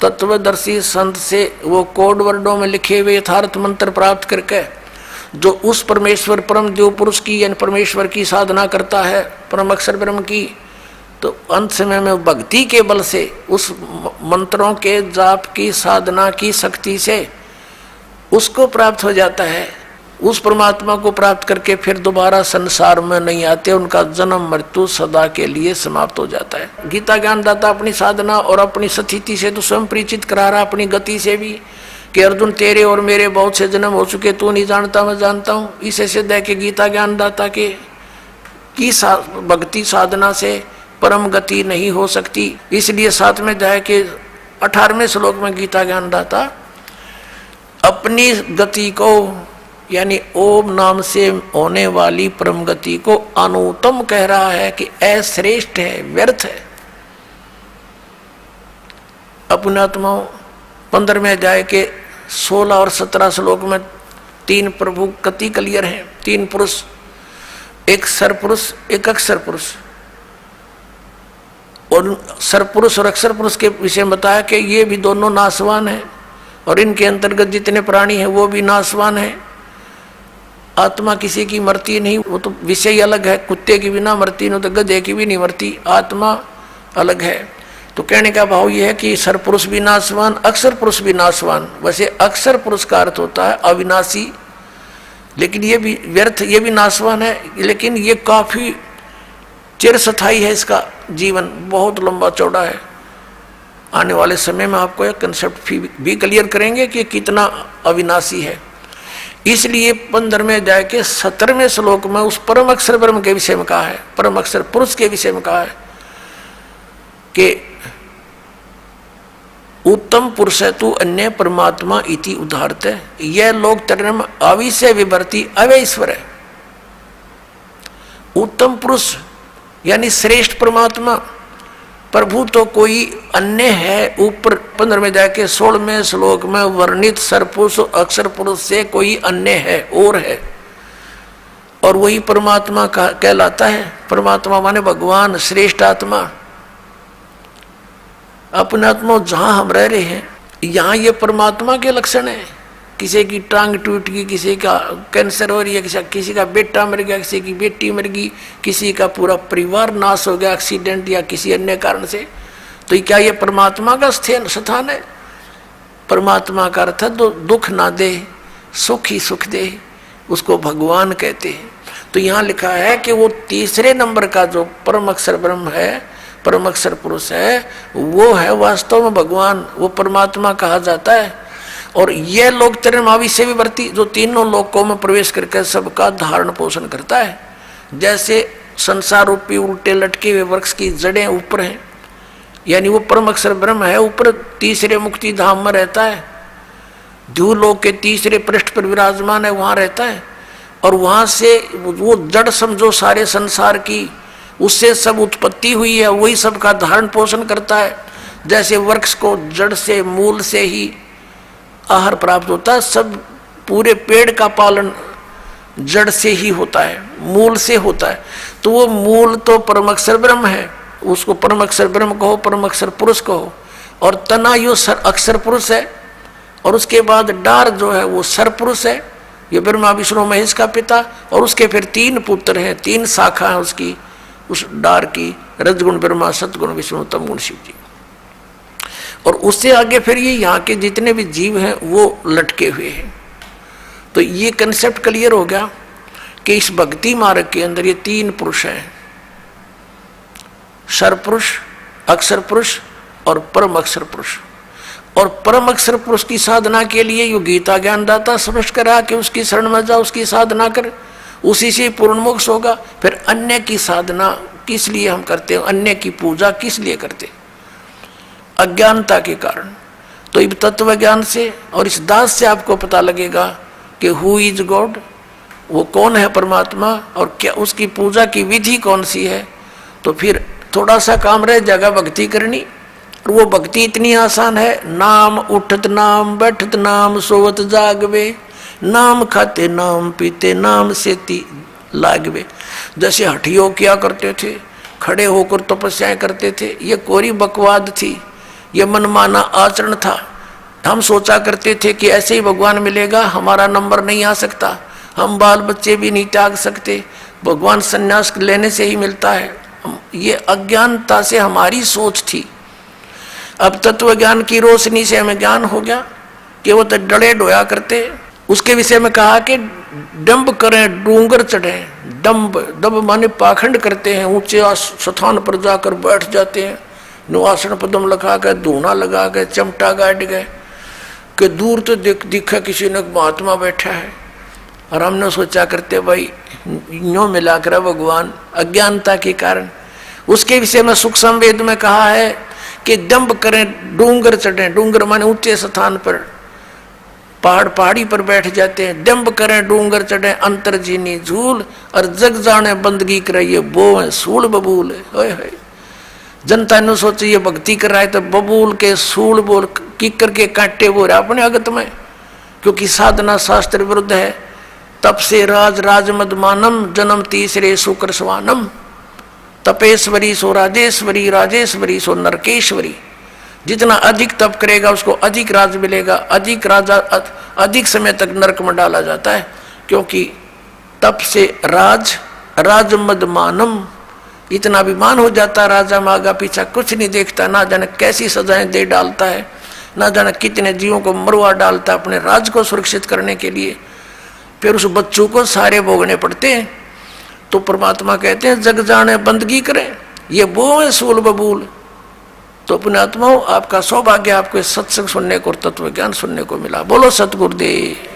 तत्वदर्शी संत से वो कोड वर्डों में लिखे हुए यथार्थ मंत्र प्राप्त करके जो उस परमेश्वर परम देव पुरुष की यानी परमेश्वर की साधना करता है, परम अक्षर ब्रह्म की, तो अंत समय में भक्ति के बल से उस मंत्रों के जाप की साधना की शक्ति से उसको प्राप्त हो जाता है। उस परमात्मा को प्राप्त करके फिर दोबारा संसार में नहीं आते, उनका जन्म मृत्यु सदा के लिए समाप्त हो जाता है। गीता ज्ञानदाता अपनी साधना और अपनी स्थिति से तो स्वयं परिचित करा रहा, अपनी गति से भी, कि अर्जुन तेरे और मेरे बहुत से जन्म हो चुके, तू नहीं जानता मैं जानता हूँ। इसे सिद्ध है कि गीता ज्ञानदाता के की भक्ति साधना से परम गति नहीं हो सकती। इसलिए 7वें अध्याय के 18वें श्लोक में गीता ज्ञानदाता अपनी गति को यानी ओम नाम से होने वाली परम गति को अनुत्तम कह रहा है कि अश्रेष्ठ है, व्यर्थ है। अपनात्माओं 15वें अध्याय के 16 और 17 श्लोक में 3 प्रभु गति क्लियर हैं, 3 पुरुष, एक सरपुरुष एक अक्षर पुरुष। और सरपुरुष और अक्षर पुरुष के विषय में बताया कि ये भी दोनों नाशवान हैं और इनके अंतर्गत जितने प्राणी हैं वो भी नाशवान हैं। आत्मा किसी की मरती नहीं, वो तो विषय अलग है। कुत्ते की बिना मरती नहीं तो गधे की भी नहीं मरती, आत्मा अलग है। तो कहने का भाव यह है कि सरपुरुष भी नाशवान, अक्षर पुरुष भी नाशवान। वैसे अक्षर पुरुष का अर्थ होता है अविनाशी, लेकिन ये भी व्यर्थ, ये भी नाशवान है, लेकिन ये काफी चिरस्थायी है, इसका जीवन बहुत लंबा चौड़ा है। आने वाले समय में आपको एक कंसेप्ट भी क्लियर करेंगे कि कितना अविनाशी है। इसलिए 15वें अध्याय के 17वें श्लोक में उस परम अक्षर ब्रह्म के विषय में कहा है, परम अक्षर पुरुष के विषय में कहा है कि उत्तम पुरुष है तू अन्य परमात्मा इति उदाहरत है। यह लोक तरम अविषय विवर्ती अवैश्वर है। उत्तम पुरुष यानी श्रेष्ठ परमात्मा, प्रभु तो कोई अन्य है। ऊपर 15वें अध्याय के 16वें श्लोक में वर्णित सरपुरुष अक्षर पुरुष से कोई अन्य है और है, और वही परमात्मा कहलाता है। परमात्मा माने भगवान, श्रेष्ठ आत्मा। अपने आत्मा जहां हम रह रहे हैं यहाँ ये परमात्मा के लक्षण है। किसी की टांग टूट गई, किसी का कैंसर हो रही है, किसी का बेटा मर गया, किसी की बेटी मर गई, किसी का पूरा परिवार नाश हो गया एक्सीडेंट या किसी अन्य कारण से, तो क्या ये परमात्मा का स्थान है? परमात्मा का अर्थ है दुख ना दे, सुख ही सुख दे, उसको भगवान कहते हैं। तो यहाँ लिखा है कि वो तीसरे नंबर का जो परम अक्षर ब्रह्म है, परम अक्षर पुरुष है, वो है वास्तव में भगवान, वो परमात्मा कहा जाता है। और यह लोक तरमावी से विवर्ती, जो तीनों लोकों में प्रवेश करके सबका धारण पोषण करता है। जैसे संसार रूपी उल्टे लटके हुए वृक्ष की जड़ें ऊपर हैं, यानी वो परम अक्षर ब्रह्म है, ऊपर तीसरे मुक्ति धाम में रहता है, ध्रुवलोक के तीसरे पृष्ठ पर विराजमान है, वहां रहता है। और वहां से वो जड़ समझो सारे संसार की, उससे सब उत्पत्ति हुई है, वही सबका धारण पोषण करता है। जैसे वृक्ष को जड़ से मूल से ही आहार प्राप्त होता है, सब पूरे पेड़ का पालन जड़ से ही होता है, मूल से होता है। तो वो मूल तो परम अक्षर ब्रह्म है, उसको परम अक्षर ब्रह्म कहो, परम अक्षर पुरुष कहो। और तना यो अक्षर पुरुष है, और उसके बाद डार जो है वो सर पुरुष है, ये ब्रह्मा विष्णु महेश का पिता। और उसके फिर 3 पुत्र हैं, 3 शाखा है उसकी, उस डार की, रजगुण ब्रह्मा, सतगुण विष्णु, तमगुण शिव जी। और उससे आगे फिर ये यहाँ के जितने भी जीव हैं वो लटके हुए हैं। तो ये कंसेप्ट क्लियर हो गया कि इस भक्ति मार्ग के अंदर ये 3 पुरुष हैं, सरपुरुष, अक्षर पुरुष और परम अक्षर पुरुष। और परम अक्षर पुरुष की साधना के लिए यो गीता ज्ञानदाता स्पष्ट करा कि उसकी शरण में जा, उसकी साधना कर, उसी से पूर्ण मोक्ष होगा। फिर अन्य की साधना किस लिए हम करते हैं, अन्य की पूजा किस लिए करते हैं? अज्ञानता के कारण। तो इस तत्व ज्ञान से और इस दास से आपको पता लगेगा कि हु इज गॉड, वो कौन है परमात्मा, और क्या उसकी पूजा की विधि कौन सी है। तो फिर थोड़ा सा काम रह जाएगा भक्ति करनी। और वो भक्ति इतनी आसान है, नाम उठत नाम बैठत नाम सोवत जागवे, नाम खाते नाम पीते नाम सेती लागवे। जैसे हठियों किया करते थे, खड़े होकर तपस्याएं करते थे, ये कोरी बकवाद थी, ये मनमाना आचरण था। हम सोचा करते थे कि ऐसे ही भगवान मिलेगा, हमारा नंबर नहीं आ सकता, हम बाल बच्चे भी नहीं त्याग सकते, भगवान संन्यास लेने से ही मिलता है। ये अज्ञानता से हमारी सोच थी। अब तत्व ज्ञान की रोशनी से हमें ज्ञान हो गया कि वो तो डरे डोया करते। उसके विषय में कहा कि डंब करें डूंगर चढ़े। डंब, डंब माने पाखंड करते हैं, ऊंचे स्थान पर जाकर बैठ जाते हैं, नुआसन पदम लगा कर, धूना लगा कर, चमटा गाड़ गए कि दूर तो दिखा किसी ने महात्मा बैठा है। और हमने सोचा करते भाई यूं मिला कर भगवान, अज्ञानता के कारण। उसके विषय में सुख संवेद में कहा है कि दंभ करें डूंगर चढ़े। डूंगर माने ऊंचे स्थान पर, पहाड़ी पर बैठ जाते हैं। दंभ करें डूंगर चढ़े अंतर जीनी झूल, और जग जाने बंदगी करे ये बो है सूल बबूल है। जनता ने सोचे ये भक्ति कर रहा है तो बबूल के सूल बोल किकर के कांटे वो रहा अपने अगत में, क्योंकि साधना शास्त्र विरुद्ध है। तप से राज राजमद मानम, जन्म तीसरे सुकर स्वानम। तपेश्वरी सो राजेश्वरी, राजेश्वरी सो नरकेश्वरी। जितना अधिक तप करेगा उसको अधिक राज मिलेगा, अधिक राजा अधिक समय तक नरक में डाला जाता है। क्योंकि तप से राज राजमद मानम, इतना अभिमान हो जाता, राजा मागा पीछा कुछ नहीं देखता, ना जाने कैसी सजाएं दे डालता है, ना जाने कितने जीवों को मरवा डालता अपने राज को सुरक्षित करने के लिए, फिर उस बच्चों को सारे भोगने पड़ते हैं। तो परमात्मा कहते हैं जग जाने बंदगी करें, ये वो है सूल बबूल। तो अपने आत्माओं, आपका सौभाग्य आपको सत्संग सुनने को और तत्व ज्ञान सुनने को मिला। बोलो सतगुरुदेव।